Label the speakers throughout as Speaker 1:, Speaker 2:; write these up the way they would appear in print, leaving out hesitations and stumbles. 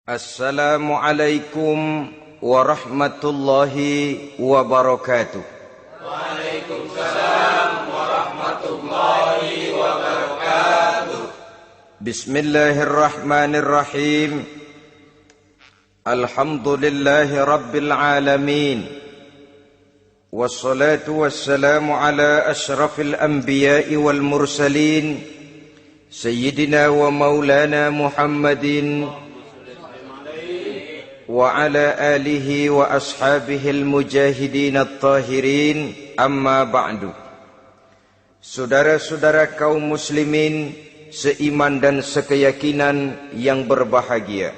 Speaker 1: Assalamualaikum warahmatullahi wabarakatuh.
Speaker 2: Waalaikumsalam warahmatullahi wabarakatuh.
Speaker 1: Bismillahirrahmanirrahim. Alhamdulillahi rabbil alamin. Wassalatu wassalamu ala ashrafil anbiya'i wal mursalin, Sayyidina wa maulana Muhammadin wa ala alihi wa ashabihil mujahidin at-tahirin, amma ba'du. Saudara-saudara kaum muslimin seiman dan sekeyakinan yang berbahagia,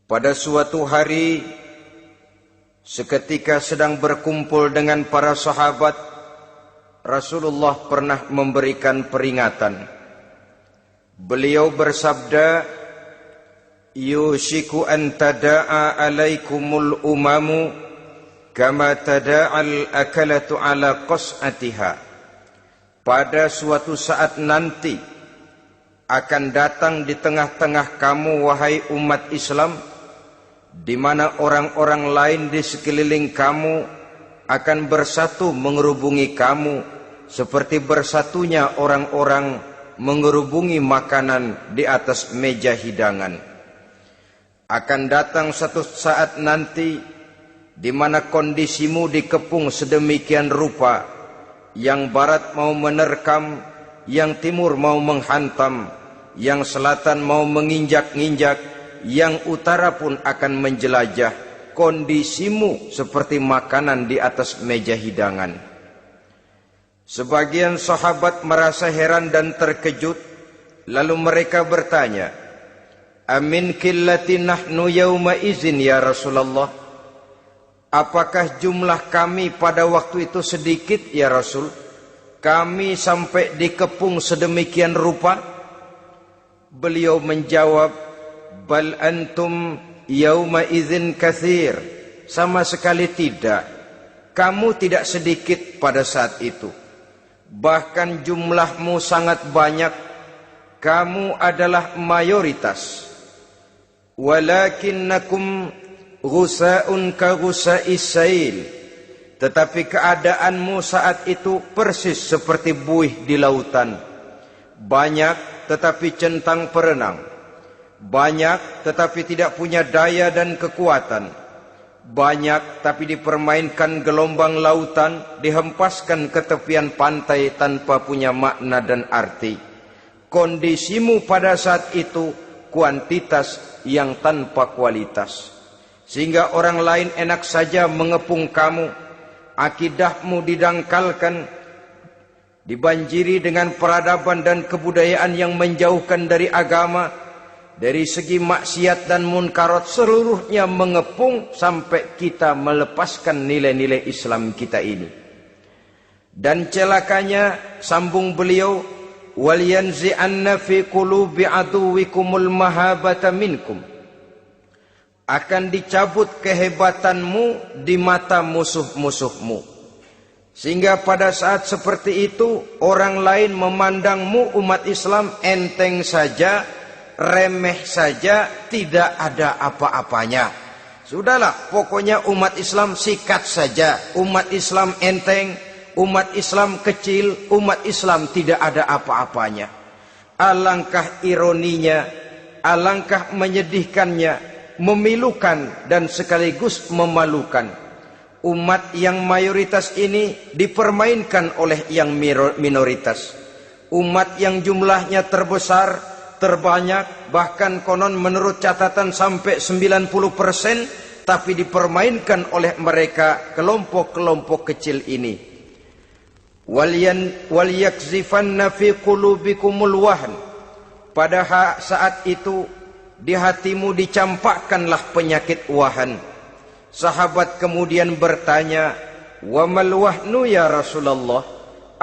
Speaker 1: pada suatu hari seketika sedang berkumpul dengan para sahabat, Rasulullah pernah memberikan peringatan. Beliau bersabda, yushiku an tada'a alaikumul umamu kama tada'al akalatu ala qas'atiha. Pada suatu saat nanti akan datang di tengah-tengah kamu, wahai umat Islam, di mana orang-orang lain di sekeliling kamu akan bersatu mengerubungi kamu seperti bersatunya orang-orang mengerubungi makanan di atas meja hidangan. Akan datang satu saat nanti di mana kondisimu dikepung sedemikian rupa, yang barat mau menerkam, yang timur mau menghantam, yang selatan mau menginjak-injak, yang utara pun akan menjelajah. Kondisimu seperti makanan di atas meja hidangan. Sebagian sahabat merasa heran dan terkejut, lalu mereka bertanya, amin qillati nahnu yawma izin ya Rasulullah. Apakah jumlah kami pada waktu itu sedikit ya Rasul? Kami sampai dikepung sedemikian rupa? Beliau menjawab, bal antum yawma izin katsir. Sama sekali tidak. Kamu tidak sedikit pada saat itu. Bahkan jumlahmu sangat banyak. Kamu adalah mayoritas. Walakinnakum ghusa'un ka ghusa'is sail. Tetapi keadaanmu saat itu persis seperti buih di lautan. Banyak tetapi centang perenang. Banyak tetapi tidak punya daya dan kekuatan. Banyak tapi dipermainkan gelombang lautan, dihempaskan ke tepian pantai tanpa punya makna dan arti. Kondisimu pada saat itu kuantitas yang tanpa kualitas, sehingga orang lain enak saja mengepung kamu. Akidahmu didangkalkan, dibanjiri dengan peradaban dan kebudayaan yang menjauhkan dari agama. Dari segi maksiat dan munkarat seluruhnya mengepung sampai kita melepaskan nilai-nilai Islam kita ini. Dan celakanya, sambung beliau, wal yanzi'anna fi qulubi aduwikumul mahabata minkum. Akan dicabut kehebatanmu di mata musuh-musuhmu. Sehingga pada saat seperti itu orang lain memandangmu umat Islam enteng saja, remeh saja, tidak ada apa-apanya. Sudahlah, pokoknya umat Islam sikat saja. Umat Islam enteng, umat Islam kecil, umat Islam tidak ada apa-apanya. Alangkah ironinya, alangkah menyedihkannya, memilukan dan sekaligus memalukan. Umat yang mayoritas ini dipermainkan oleh yang minoritas. Umat yang jumlahnya terbesar, terbanyak, bahkan konon menurut catatan sampai 90%, tapi dipermainkan oleh mereka kelompok-kelompok kecil ini. Wal yakzifanna fi qulubikumul wahn. Pada saat itu di hatimu dicampakkanlah penyakit wahan. Sahabat kemudian bertanya, wa mal wahnu ya Rasulullah?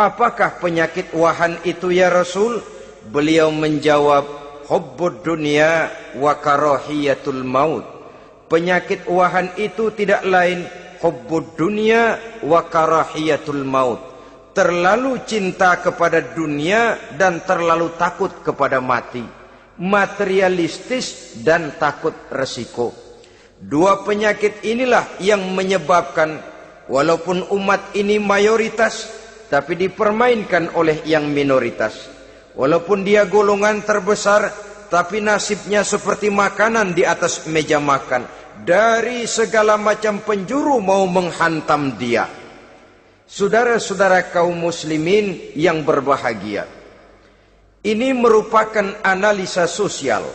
Speaker 1: Apakah penyakit wahan itu ya Rasul? Beliau menjawab, hubbud dunya wa karahiyatul maut. Penyakit wahan itu tidak lain hubbud dunya wa karahiyatul maut. Terlalu cinta kepada dunia dan terlalu takut kepada mati. materialistis dan takut resiko. Dua penyakit inilah yang menyebabkan walaupun umat ini mayoritas, tapi dipermainkan oleh yang minoritas. Walaupun dia golongan terbesar, tapi nasibnya seperti makanan di atas meja makan. Dari segala macam penjuru mau menghantam dia. Saudara-saudara kaum muslimin yang berbahagia, ini merupakan analisa sosial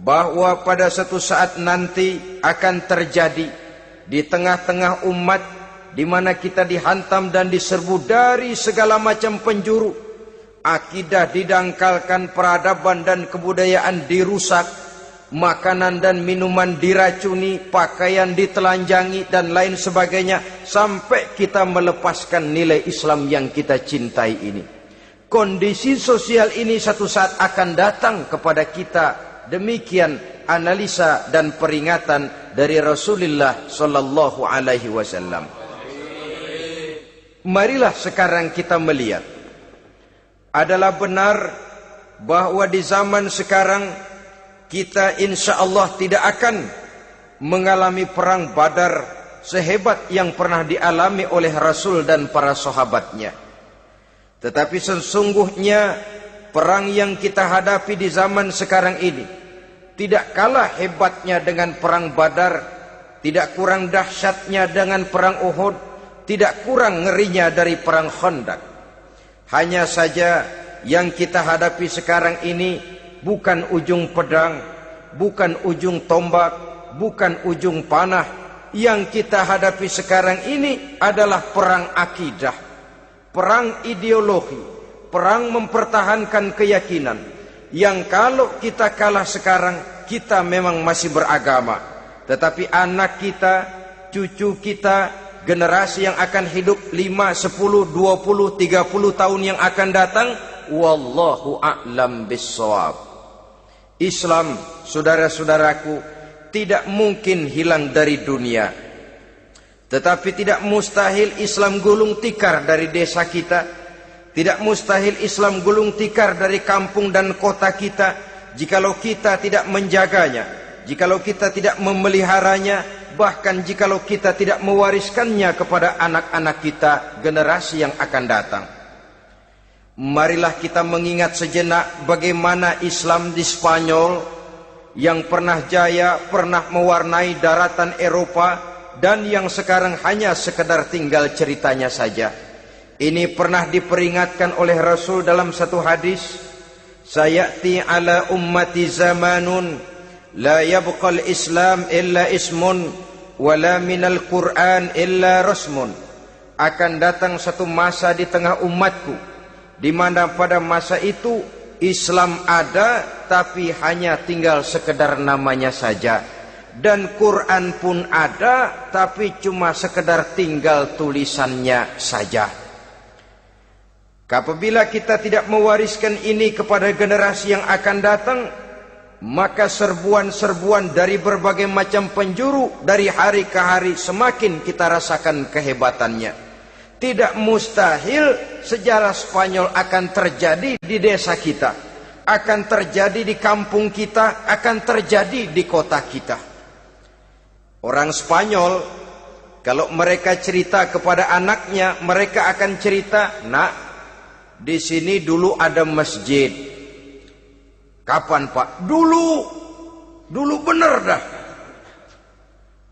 Speaker 1: bahwa pada suatu saat nanti akan terjadi di tengah-tengah umat di mana kita dihantam dan diserbu dari segala macam penjuru. Akidah didangkalkan, peradaban dan kebudayaan dirusak, makanan dan minuman diracuni, pakaian ditelanjangi dan lain sebagainya, sampai kita melepaskan nilai Islam yang kita cintai ini. Kondisi sosial ini satu saat akan datang kepada kita. Demikian analisa dan peringatan dari Rasulullah sallallahu alaihi wasallam. Marilah sekarang kita melihat, adalah benar bahwa di zaman sekarang kita insya Allah tidak akan mengalami perang Badar sehebat yang pernah dialami oleh Rasul dan para sahabatnya. Tetapi sesungguhnya perang yang kita hadapi di zaman sekarang ini tidak kalah hebatnya dengan perang Badar, tidak kurang dahsyatnya dengan perang Uhud, tidak kurang ngerinya dari perang Khandaq. Hanya saja yang kita hadapi sekarang ini bukan ujung pedang, bukan ujung tombak, bukan ujung panah. Yang kita hadapi sekarang ini adalah perang akidah, perang ideologi, perang mempertahankan keyakinan. Yang kalau kita kalah sekarang, kita memang masih beragama. Tetapi anak kita, cucu kita, generasi yang akan hidup 5, 10, 20, 30 tahun yang akan datang, wallahu a'lam bissawab. Islam, saudara-saudaraku, tidak mungkin hilang dari dunia. Tetapi tidak mustahil Islam gulung tikar dari desa kita. Tidak mustahil Islam gulung tikar dari kampung dan kota kita, jikalau kita tidak menjaganya, jikalau kita tidak memeliharanya, bahkan jikalau kita tidak mewariskannya kepada anak-anak kita, generasi yang akan datang. Marilah kita mengingat sejenak bagaimana Islam di Spanyol yang pernah jaya, pernah mewarnai daratan Eropa, dan yang sekarang hanya sekedar tinggal ceritanya saja. Ini pernah diperingatkan oleh Rasul dalam satu hadis, sayati ala ummati zamanun la yabqal Islam illa ismun wala minal Quran illa rasmun. Akan datang satu masa di tengah umatku di mana pada masa itu Islam ada tapi hanya tinggal sekedar namanya saja, dan Quran pun ada tapi cuma sekedar tinggal tulisannya saja. Apabila kita tidak mewariskan ini kepada generasi yang akan datang, maka serbuan-serbuan dari berbagai macam penjuru dari hari ke hari semakin kita rasakan kehebatannya. Tidak mustahil sejarah Spanyol akan terjadi di desa kita, akan terjadi di kampung kita, akan terjadi di kota kita. Orang Spanyol, kalau mereka cerita kepada anaknya, mereka akan cerita, nak, di sini dulu ada masjid. Kapan Pak? Dulu bener dah.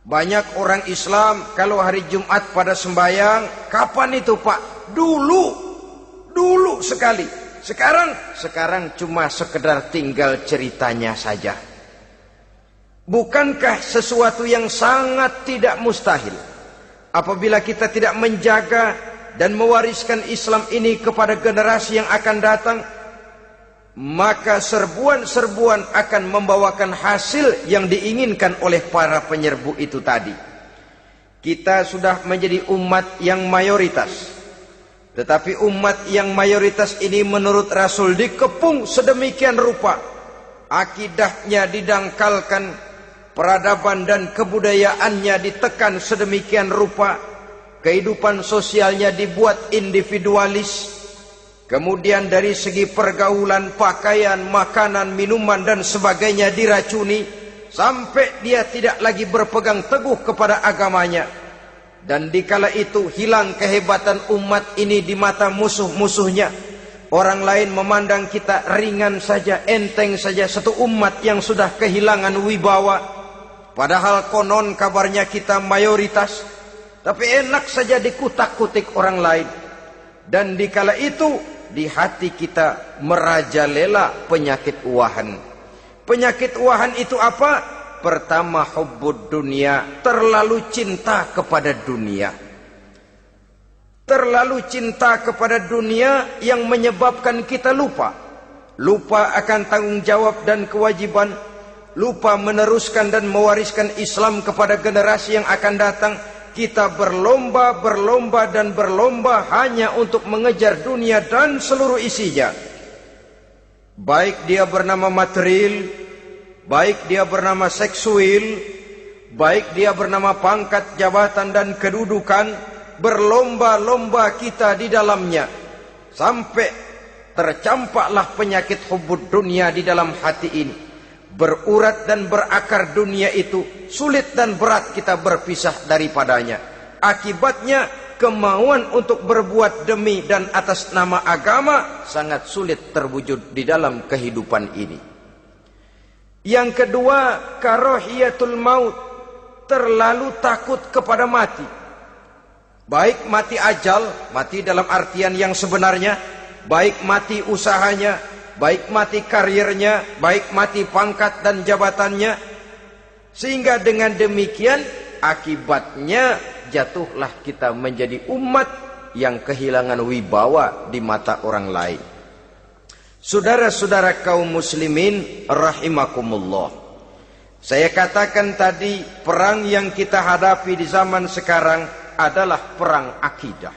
Speaker 1: Banyak orang Islam kalau hari Jumat pada sembahyang, kapan itu Pak? Dulu sekali. Sekarang cuma sekedar tinggal ceritanya saja. Bukankah sesuatu yang sangat tidak mustahil apabila kita tidak menjaga dan mewariskan Islam ini kepada generasi yang akan datang? Maka serbuan-serbuan akan membawakan hasil yang diinginkan oleh para penyerbu itu tadi. Kita sudah menjadi umat yang mayoritas, tetapi umat yang mayoritas ini menurut Rasul dikepung sedemikian rupa, akidahnya didangkalkan, peradaban dan kebudayaannya ditekan sedemikian rupa, kehidupan sosialnya dibuat individualis, Kemudian dari segi pergaulan, pakaian, makanan, minuman dan sebagainya diracuni, sampai dia tidak lagi berpegang teguh kepada agamanya. Dan dikala itu hilang kehebatan umat ini di mata musuh-musuhnya. Orang lain memandang kita ringan saja, enteng saja, satu umat yang sudah kehilangan wibawa. Padahal konon kabarnya kita mayoritas, tapi enak saja dikutak-kutik orang lain. Dan dikala itu di hati kita merajalela penyakit uahan. Penyakit uahan itu apa? Pertama, hubbud dunia, terlalu cinta kepada dunia. Terlalu cinta kepada dunia yang menyebabkan kita lupa. Lupa akan tanggung jawab dan kewajiban. Lupa meneruskan dan mewariskan Islam kepada generasi yang akan datang. Kita berlomba dan berlomba hanya untuk mengejar dunia dan seluruh isinya. Baik dia bernama material, baik dia bernama seksual, baik dia bernama pangkat, jabatan dan kedudukan, berlomba-lomba kita di dalamnya. Sampai tercampaklah penyakit hubbud dunia di dalam hati ini. Berurat dan berakar dunia itu, sulit dan berat kita berpisah daripadanya. Akibatnya kemauan untuk berbuat demi dan atas nama agama sangat sulit terwujud di dalam kehidupan ini. Yang kedua, karahiyatul maut, terlalu takut kepada mati. Baik mati ajal, mati dalam artian yang sebenarnya, baik mati usahanya, baik mati karirnya, baik mati pangkat dan jabatannya. Sehingga dengan demikian akibatnya jatuhlah kita menjadi umat yang kehilangan wibawa di mata orang lain. Saudara-saudara kaum muslimin rahimakumullah, saya katakan tadi, perang yang kita hadapi di zaman sekarang adalah perang akidah.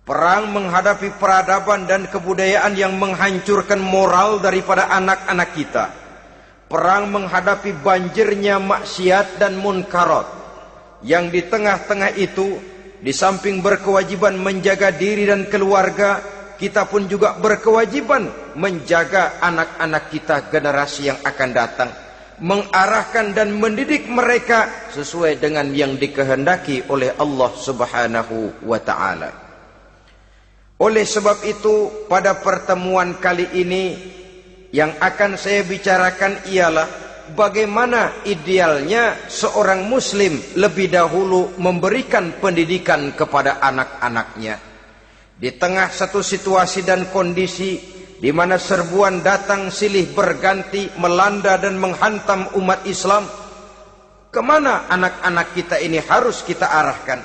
Speaker 1: Perang menghadapi peradaban dan kebudayaan yang menghancurkan moral daripada anak-anak kita. Perang menghadapi banjirnya maksiat dan munkarat. Yang di tengah-tengah itu, di samping berkewajiban menjaga diri dan keluarga, kita pun juga berkewajiban menjaga anak-anak kita, generasi yang akan datang. Mengarahkan dan mendidik mereka sesuai dengan yang dikehendaki oleh Allah Subhanahu wa ta'ala. Oleh sebab itu, pada pertemuan kali ini yang akan saya bicarakan ialah bagaimana idealnya seorang muslim lebih dahulu memberikan pendidikan kepada anak-anaknya. Di tengah satu situasi dan kondisi di mana serbuan datang silih berganti melanda dan menghantam umat Islam, kemana anak-anak kita ini harus kita arahkan?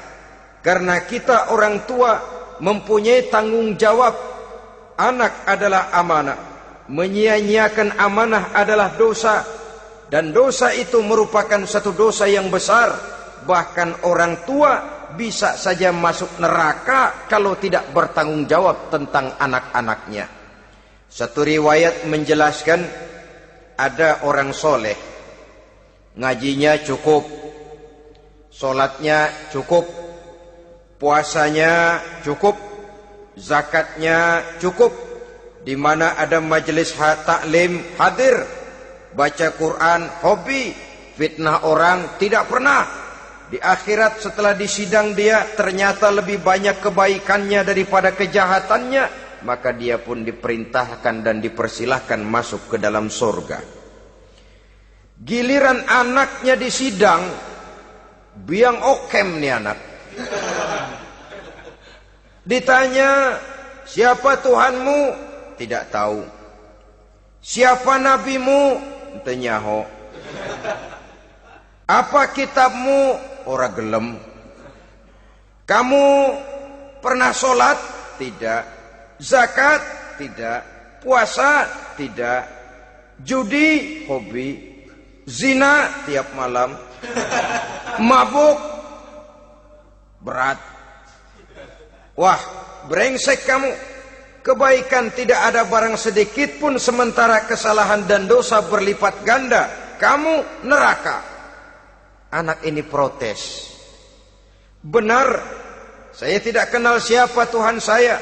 Speaker 1: Karena kita orang tua mempunyai tanggung jawab. Anak adalah amanah. Menyia-nyiakan amanah adalah dosa. Dan dosa itu merupakan satu dosa yang besar. Bahkan orang tua bisa saja masuk neraka kalau tidak bertanggung jawab tentang anak-anaknya. Satu riwayat menjelaskan ada orang soleh, ngajinya cukup, solatnya cukup, puasanya cukup, zakatnya cukup, di mana ada majelis taklim hadir, baca Quran hobi, fitnah orang tidak pernah. Di akhirat setelah disidang dia ternyata lebih banyak kebaikannya daripada kejahatannya, maka dia pun diperintahkan dan dipersilahkan masuk ke dalam surga. Giliran anaknya disidang, biang okem nih anak. Ditanya, siapa Tuhanmu? Tidak tahu. Siapa nabimu? Tenyaho. Apa kitabmu? Ora gelem. Kamu pernah sholat? Tidak. Zakat? Tidak. Puasa? Tidak. Judi? Hobi. Zina? Tiap malam. Mabuk? Berat. Wah, brengsek kamu. Kebaikan tidak ada barang sedikit pun, sementara kesalahan dan dosa berlipat ganda. Kamu neraka. Anak ini protes. Benar, saya tidak kenal siapa Tuhan saya.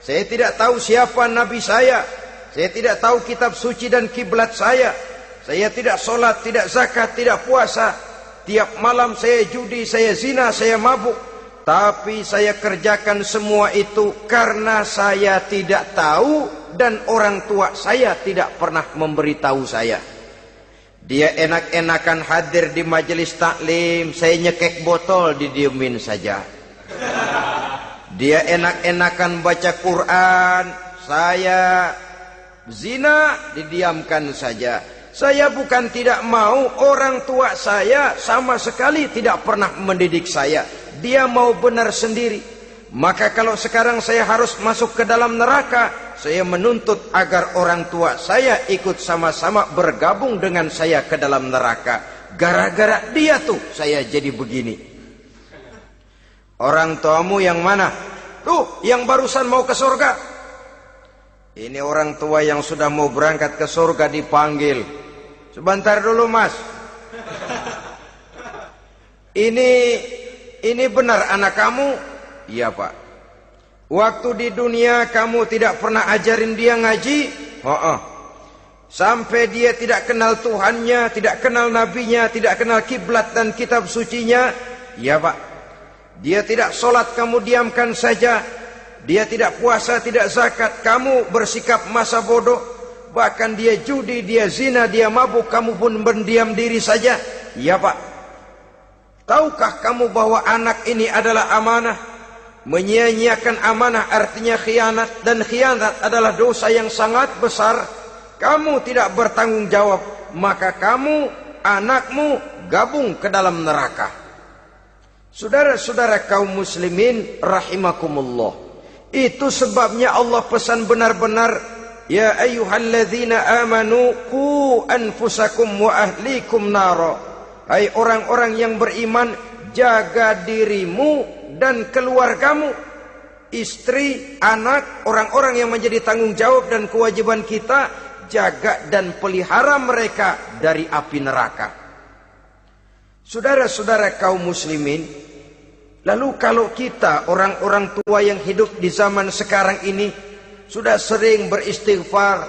Speaker 1: Saya tidak tahu siapa nabi saya. Saya tidak tahu kitab suci dan kiblat saya. Saya tidak sholat, tidak zakat, tidak puasa. Tiap malam saya judi, saya zina, saya mabuk. Tapi saya kerjakan semua itu karena saya tidak tahu dan orang tua saya tidak pernah memberitahu saya. Dia enak-enakan hadir di majelis taklim, saya nyekek botol, didiemin saja. Dia enak-enakan baca Quran, saya zina, didiamkan saja. Saya bukan tidak mau, orang tua saya sama sekali tidak pernah mendidik saya. Dia mau benar sendiri. Maka kalau sekarang saya harus masuk ke dalam neraka, saya menuntut agar orang tua saya ikut sama-sama bergabung dengan saya ke dalam neraka. Gara-gara dia tuh saya jadi begini. Orang tuamu yang mana? Tuh, yang barusan mau ke surga. Ini orang tua yang sudah mau berangkat ke surga dipanggil. Sebentar dulu, Mas. Ini benar anak kamu? Iya, Pak. Waktu di dunia kamu tidak pernah ajarin dia ngaji? Sampai dia tidak kenal Tuhannya, tidak kenal nabinya, tidak kenal kiblat dan kitab sucinya? Iya, Pak. Dia tidak sholat, kamu diamkan saja. Dia tidak puasa, tidak zakat, kamu bersikap masa bodoh. Bahkan dia judi, dia zina, dia mabuk, kamu pun berdiam diri saja. Iya, Pak. Tahukah kamu bahwa anak ini adalah amanah? Menyia-nyiakan amanah artinya khianat, dan khianat adalah dosa yang sangat besar. Kamu tidak bertanggung jawab, maka kamu, anakmu gabung ke dalam neraka. Saudara-saudara kaum muslimin rahimakumullah, itu sebabnya Allah pesan benar-benar, ya ayyuhalladzina amanu qu anfusakum wa ahlikum nara. Hai orang-orang yang beriman, jaga dirimu dan keluargamu, istri, anak, orang-orang yang menjadi tanggung jawab dan kewajiban kita, jaga dan pelihara mereka dari api neraka. Saudara-saudara kaum muslimin, lalu kalau kita orang-orang tua yang hidup di zaman sekarang ini sudah sering beristighfar,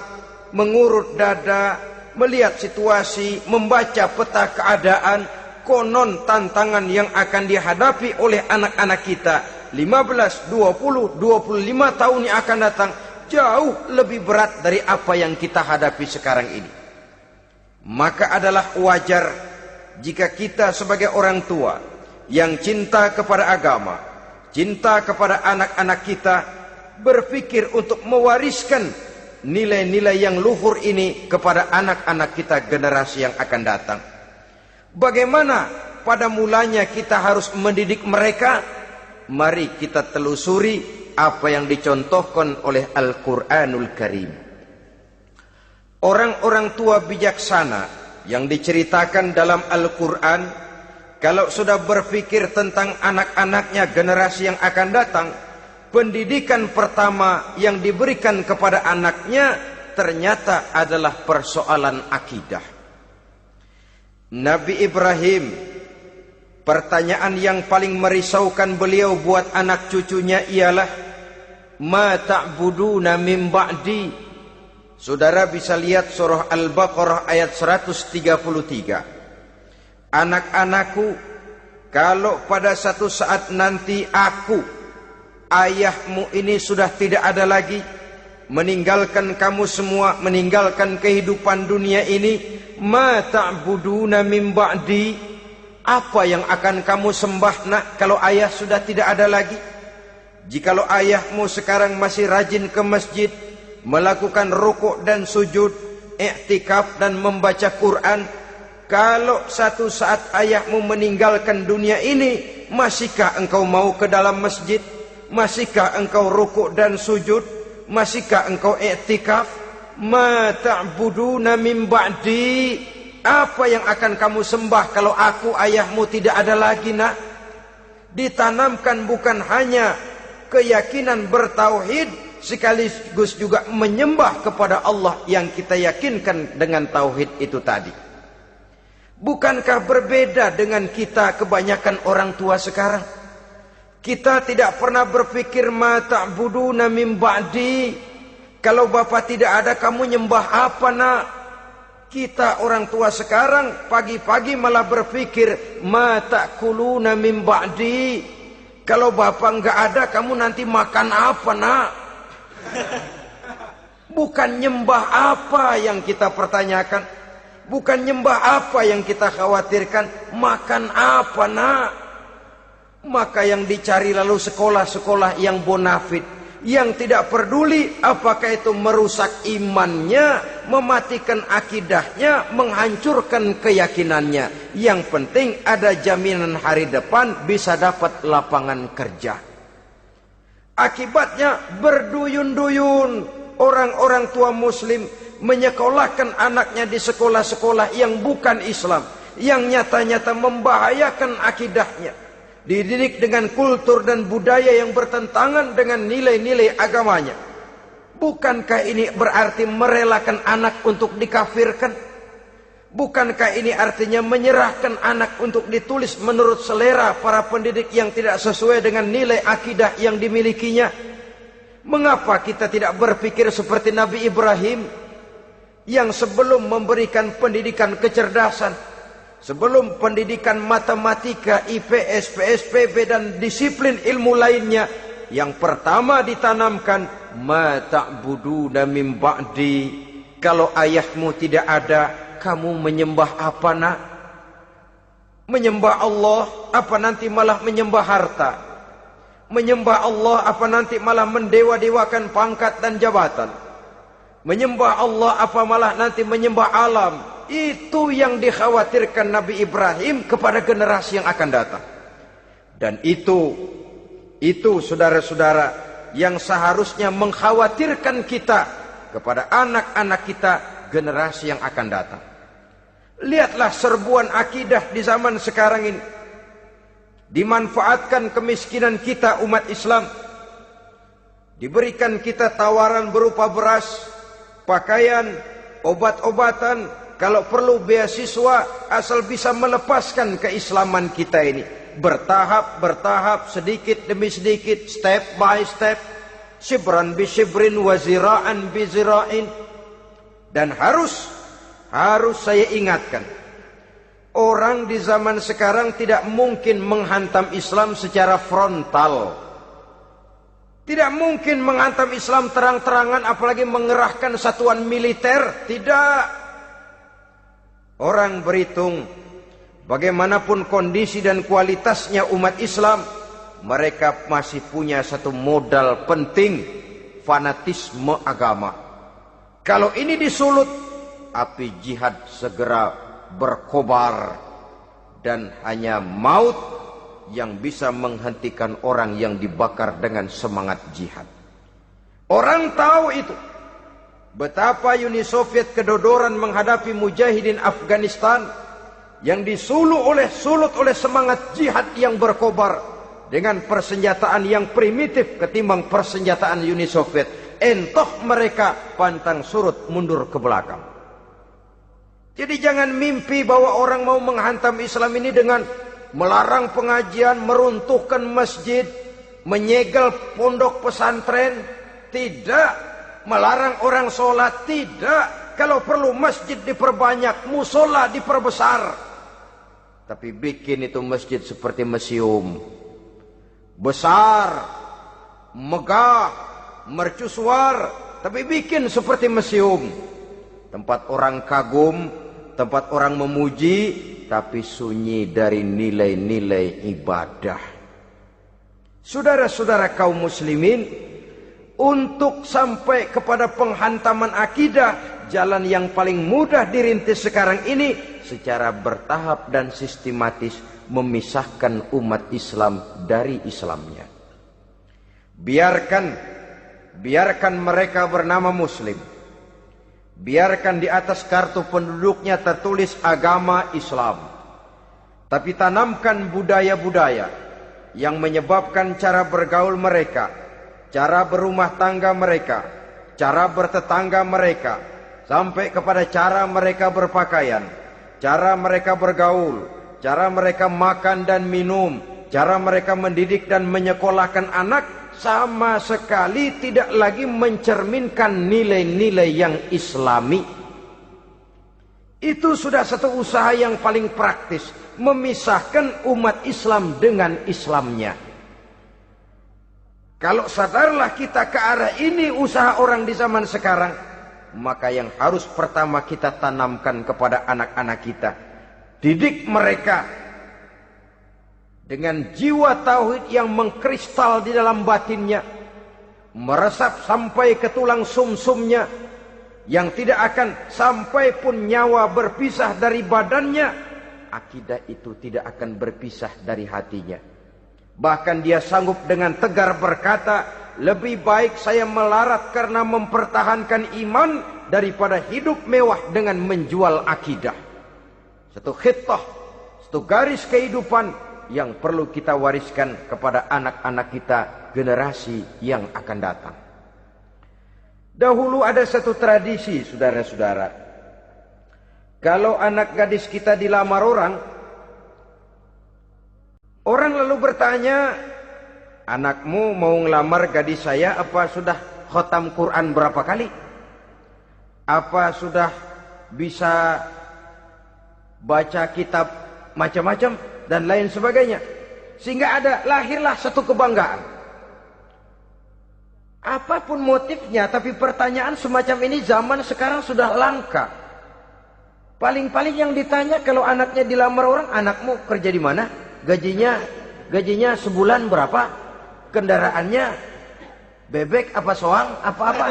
Speaker 1: mengurut dada, melihat situasi, membaca peta keadaan, konon tantangan yang akan dihadapi oleh anak-anak kita 15, 20, 25 tahun yang akan datang jauh lebih berat dari apa yang kita hadapi sekarang ini. Maka adalah wajar jika kita sebagai orang tua yang cinta kepada agama, cinta kepada anak-anak kita, berpikir untuk mewariskan nilai-nilai yang luhur ini kepada anak-anak kita generasi yang akan datang. Bagaimana pada mulanya kita harus mendidik mereka? Mari kita telusuri apa yang dicontohkan oleh Al-Quranul Karim. Orang-orang tua bijaksana yang diceritakan dalam Al-Quran, kalau sudah berpikir tentang anak-anaknya generasi yang akan datang, pendidikan pertama yang diberikan kepada anaknya ternyata adalah persoalan akidah. Nabi Ibrahim, pertanyaan yang paling merisaukan beliau buat anak cucunya ialah, ma ta'buduna min ba'di. Saudara bisa lihat surah Al-Baqarah ayat 133. Anak-anakku, kalau pada satu saat nanti aku, ayahmu ini sudah tidak ada lagi, meninggalkan kamu semua, meninggalkan kehidupan dunia ini, ma ta'buduna min ba'di, apa yang akan kamu sembah nak kalau ayah sudah tidak ada lagi? Jikalau ayahmu sekarang masih rajin ke masjid, melakukan rukuk dan sujud, i'tikaf dan membaca Quran, kalau satu saat ayahmu meninggalkan dunia ini, masihkah engkau mau ke dalam masjid? Masihkah engkau rukuk dan sujud? Masihkah engkau i'tikaf? Ma ta'buduna min ba'di, apa yang akan kamu sembah kalau aku ayahmu tidak ada lagi nak? Ditanamkan bukan hanya keyakinan bertauhid, sekaligus juga menyembah kepada Allah yang kita yakinkan dengan tauhid itu tadi. Bukankah berbeda dengan kita kebanyakan orang tua sekarang? Kita tidak pernah berpikir ma ta'buduna min ba'di. Kalau bapak tidak ada, kamu nyembah apa nak? Kita orang tua sekarang pagi-pagi malah berpikir ma ta'kuluna min ba'di. Kalau bapak enggak ada, kamu nanti makan apa nak? Bukan nyembah apa yang kita pertanyakan, bukan nyembah apa yang kita khawatirkan, makan apa nak? Maka yang dicari lalu sekolah-sekolah yang bonafit, yang tidak peduli apakah itu merusak imannya, mematikan akidahnya, menghancurkan keyakinannya. Yang penting ada jaminan hari depan bisa dapat lapangan kerja. Akibatnya berduyun-duyun orang-orang tua muslim menyekolahkan anaknya di sekolah-sekolah yang bukan Islam, yang nyata-nyata membahayakan akidahnya. Dididik dengan kultur dan budaya yang bertentangan dengan nilai-nilai agamanya. Bukankah ini berarti merelakan anak untuk dikafirkan? Bukankah ini artinya menyerahkan anak untuk ditulis menurut selera para pendidik yang tidak sesuai dengan nilai akidah yang dimilikinya? Mengapa kita tidak berpikir seperti Nabi Ibrahim yang sebelum memberikan pendidikan kecerdasan, sebelum pendidikan matematika, IPS, PSPB dan disiplin ilmu lainnya, yang pertama ditanamkan ma ta'buduna min ba'di. Kalau ayahmu tidak ada, kamu menyembah apa nak? Menyembah Allah apa nanti malah menyembah harta? Menyembah Allah apa nanti malah mendewa-dewakan pangkat dan jabatan? Menyembah Allah apa malah nanti menyembah alam? Itu yang dikhawatirkan Nabi Ibrahim kepada generasi yang akan datang. Dan itu saudara-saudara yang seharusnya mengkhawatirkan kita kepada anak-anak kita, generasi yang akan datang. Lihatlah serbuan akidah di zaman sekarang ini. Dimanfaatkan kemiskinan kita umat Islam. Diberikan kita tawaran berupa beras, pakaian, obat-obatan, kalau perlu beasiswa, asal bisa melepaskan keislaman kita ini. Bertahap, sedikit demi sedikit, step by step, shibran bi shibrin wa zira'an bi zira'in. Dan harus saya ingatkan, orang di zaman sekarang tidak mungkin menghantam Islam secara frontal. Tidak mungkin menghantam Islam terang-terangan, apalagi mengerahkan satuan militer. Tidak. Orang berhitung bagaimanapun kondisi dan kualitasnya umat Islam, mereka masih punya satu modal penting, fanatisme agama. Kalau ini disulut, api jihad segera berkobar, dan hanya maut yang bisa menghentikan orang yang dibakar dengan semangat jihad. Orang tahu itu. Betapa Uni Soviet kedodoran menghadapi mujahidin Afghanistan yang disulut oleh semangat jihad yang berkobar dengan persenjataan yang primitif ketimbang persenjataan Uni Soviet. Entoh mereka pantang surut mundur ke belakang. Jadi jangan mimpi bahwa orang mau menghantam Islam ini dengan melarang pengajian, meruntuhkan masjid, menyegel pondok pesantren. Tidak. Melarang orang sholat, tidak. Kalau perlu masjid diperbanyak, musola diperbesar. Tapi bikin itu masjid seperti museum. Besar, megah, mercusuar, tapi bikin seperti museum. Tempat orang kagum, tempat orang memuji, tapi sunyi dari nilai-nilai ibadah. Saudara-saudara kaum muslimin, untuk sampai kepada penghantaman akidah, jalan yang paling mudah dirintis sekarang ini secara bertahap dan sistematis, memisahkan umat Islam dari Islamnya. Biarkan mereka bernama Muslim. Biarkan di atas kartu penduduknya tertulis agama Islam. Tapi tanamkan budaya-budaya yang menyebabkan cara bergaul mereka, cara berumah tangga mereka, cara bertetangga mereka, sampai kepada cara mereka berpakaian, cara mereka bergaul, cara mereka makan dan minum, cara mereka mendidik dan menyekolahkan anak sama sekali tidak lagi mencerminkan nilai-nilai yang islami. Itu sudah satu usaha yang paling praktis, memisahkan umat Islam dengan Islamnya. Kalau sadarlah kita ke arah ini usaha orang di zaman sekarang, maka yang harus pertama kita tanamkan kepada anak-anak kita, didik mereka dengan jiwa tauhid yang mengkristal di dalam batinnya, meresap sampai ke tulang sumsumnya, yang tidak akan sampai pun nyawa berpisah dari badannya, akidah itu tidak akan berpisah dari hatinya. Bahkan dia sanggup dengan tegar berkata, lebih baik saya melarat karena mempertahankan iman daripada hidup mewah dengan menjual akidah. Satu khittah, satu garis kehidupan yang perlu kita wariskan kepada anak-anak kita, generasi yang akan datang. Dahulu ada satu tradisi, saudara-saudara. Kalau anak gadis kita dilamar orang lalu bertanya, anakmu mau ngelamar gadis saya, apa sudah khotam Quran berapa kali? Apa sudah bisa baca kitab macam-macam dan lain sebagainya? Sehingga lahirlah satu kebanggaan. Apapun motifnya, tapi pertanyaan semacam ini zaman sekarang sudah langka. Paling-paling yang ditanya kalau anaknya dilamar orang, anakmu kerja di mana? Gajinya sebulan berapa? Kendaraannya bebek apa soang? Apa-apa?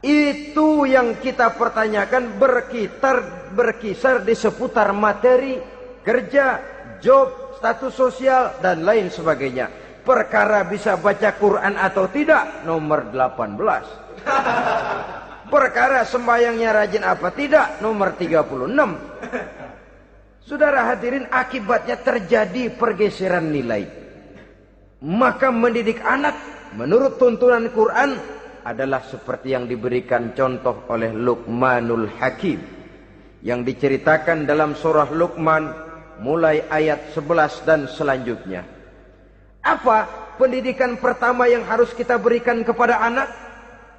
Speaker 1: Itu yang kita pertanyakan, berkisar di seputar materi, kerja, job, status sosial, dan lain sebagainya. Perkara bisa baca Quran atau tidak, nomor 18. Perkara sembahyangnya rajin apa tidak, nomor 36. Saudara hadirin, akibatnya terjadi pergeseran nilai. Maka mendidik anak menurut tuntunan Quran adalah seperti yang diberikan contoh oleh Luqmanul Hakim, yang diceritakan dalam surah Luqman mulai ayat 11 dan selanjutnya. Apa pendidikan pertama yang harus kita berikan kepada anak?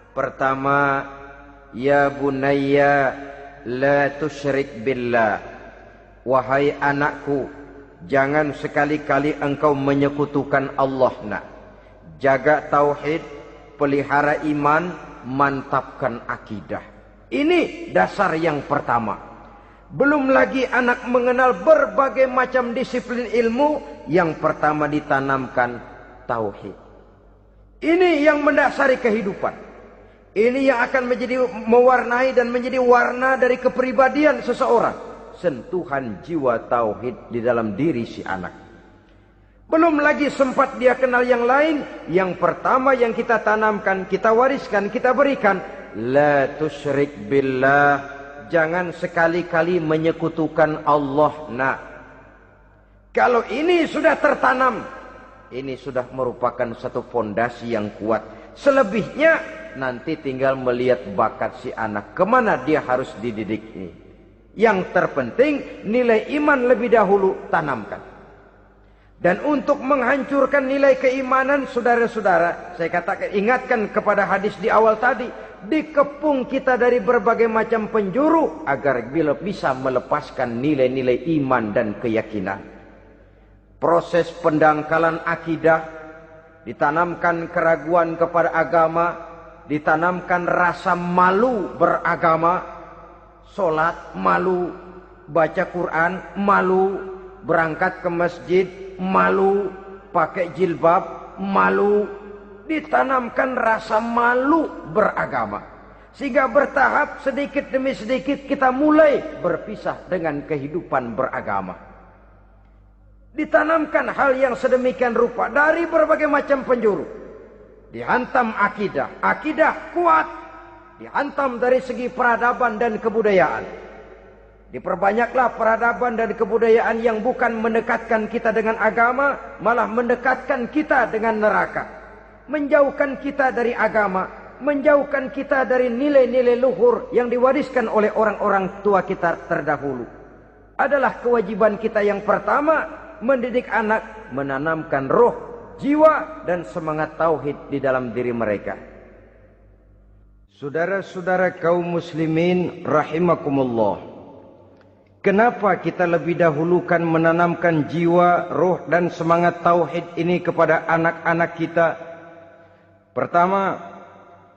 Speaker 1: Pertama, ya bunayya la tusyrik billah. Wahai anakku, jangan sekali-kali engkau menyekutukan Allah. Nak, jaga tauhid, pelihara iman, mantapkan akidah. Ini dasar yang pertama. Belum lagi anak mengenal berbagai macam disiplin ilmu, yang pertama ditanamkan tauhid. Ini yang mendasari kehidupan. Ini yang akan menjadi mewarnai dan menjadi warna dari kepribadian seseorang. Sentuhan jiwa tauhid di dalam diri si anak. Belum lagi sempat dia kenal yang lain. Yang pertama yang kita tanamkan, kita wariskan, kita berikan, la tusyrik billah. Jangan sekali-kali menyekutukan Allah. Nah, kalau ini sudah tertanam, ini sudah merupakan satu fondasi yang kuat. Selebihnya nanti tinggal melihat bakat si anak, kemana dia harus dididik ini. Yang terpenting nilai iman lebih dahulu tanamkan. Dan untuk menghancurkan nilai keimanan, saudara-saudara, saya katakan, ingatkan kepada hadis di awal tadi, dikepung kita dari berbagai macam penjuru agar bila bisa melepaskan nilai-nilai iman dan keyakinan. Proses pendangkalan akidah, ditanamkan keraguan kepada agama, ditanamkan rasa malu beragama, sholat malu, baca Quran malu, berangkat ke masjid malu, pakai jilbab malu. Ditanamkan rasa malu beragama, sehingga bertahap sedikit demi sedikit kita mulai berpisah dengan kehidupan beragama. Ditanamkan hal yang sedemikian rupa dari berbagai macam penjuru. Dihantam akidah, akidah kuat, dihantam dari segi peradaban dan kebudayaan. Diperbanyaklah peradaban dan kebudayaan yang bukan mendekatkan kita dengan agama, malah mendekatkan kita dengan neraka. Menjauhkan kita dari agama, menjauhkan kita dari nilai-nilai luhur yang diwariskan oleh orang-orang tua kita terdahulu. Adalah kewajiban kita yang pertama, mendidik anak, menanamkan roh, jiwa dan semangat tauhid di dalam diri mereka. Saudara-saudara kaum muslimin rahimakumullah, kenapa kita lebih dahulukan menanamkan jiwa, roh dan semangat tauhid ini kepada anak-anak kita? Pertama,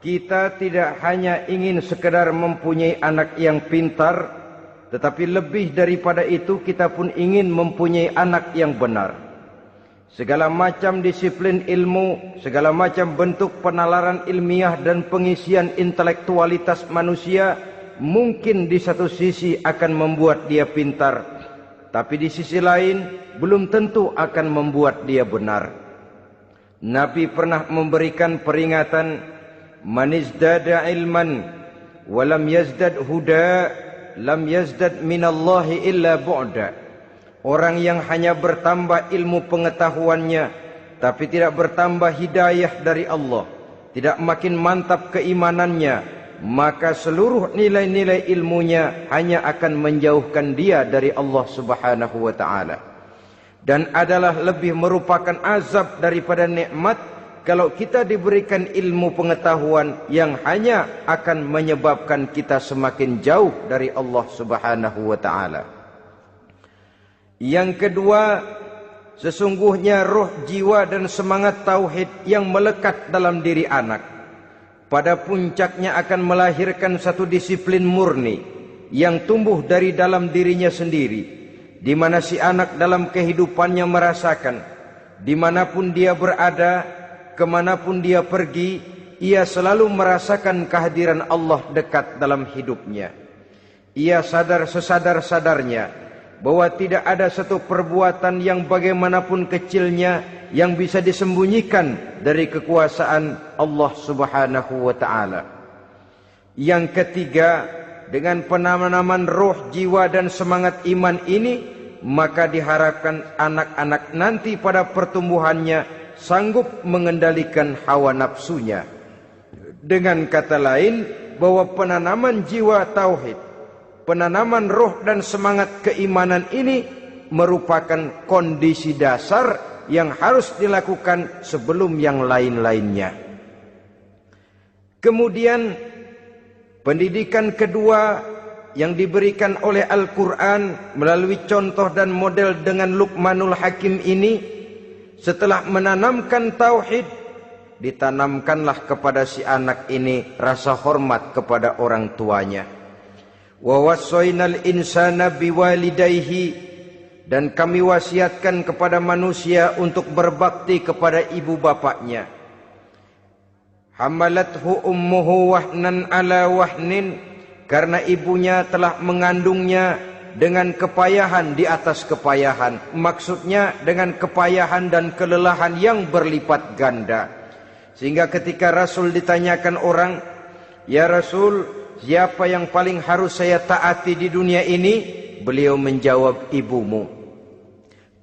Speaker 1: kita tidak hanya ingin sekedar mempunyai anak yang pintar, tetapi lebih daripada itu kita pun ingin mempunyai anak yang benar. Segala macam disiplin ilmu, segala macam bentuk penalaran ilmiah dan pengisian intelektualitas manusia mungkin di satu sisi akan membuat dia pintar, tapi di sisi lain belum tentu akan membuat dia benar. Nabi pernah memberikan peringatan, man izdada ilman walam yazdad huda lam yazdad minallahi illa bu'da. Orang yang hanya bertambah ilmu pengetahuannya tapi tidak bertambah hidayah dari Allah, tidak makin mantap keimanannya, maka seluruh nilai-nilai ilmunya hanya akan menjauhkan dia dari Allah Subhanahu wa taala. Dan adalah lebih merupakan azab daripada nikmat kalau kita diberikan ilmu pengetahuan yang hanya akan menyebabkan kita semakin jauh dari Allah Subhanahu wa taala. Yang kedua, sesungguhnya roh, jiwa dan semangat tauhid yang melekat dalam diri anak pada puncaknya akan melahirkan satu disiplin murni yang tumbuh dari dalam dirinya sendiri, di mana si anak dalam kehidupannya merasakan dimanapun dia berada, kemanapun dia pergi, ia selalu merasakan kehadiran Allah dekat dalam hidupnya. Ia sadar sesadar-sadarnya bahwa tidak ada satu perbuatan yang bagaimanapun kecilnya yang bisa disembunyikan dari kekuasaan Allah Subhanahu wa taala. Yang ketiga, dengan penanaman roh, jiwa dan semangat iman ini, maka diharapkan anak-anak nanti pada pertumbuhannya sanggup mengendalikan hawa nafsunya. Dengan kata lain, bahwa penanaman jiwa tauhid, penanaman roh dan semangat keimanan ini merupakan kondisi dasar yang harus dilakukan sebelum yang lain-lainnya. Kemudian pendidikan kedua yang diberikan oleh Al-Quran melalui contoh dan model dengan Luqmanul Hakim ini, setelah menanamkan tauhid, ditanamkanlah kepada si anak ini rasa hormat kepada orang tuanya. Wa wassaynal insana biwalidayhi, dan kami wasiatkan kepada manusia untuk berbakti kepada ibu bapaknya. Hamalathu ummuhu wahnan ala wahnin, karena ibunya telah mengandungnya dengan kepayahan di atas kepayahan. Maksudnya dengan kepayahan dan kelelahan yang berlipat ganda. Sehingga ketika Rasul ditanyakan orang, "Ya Rasul, siapa yang paling harus saya taati di dunia ini?" Beliau menjawab, "Ibumu."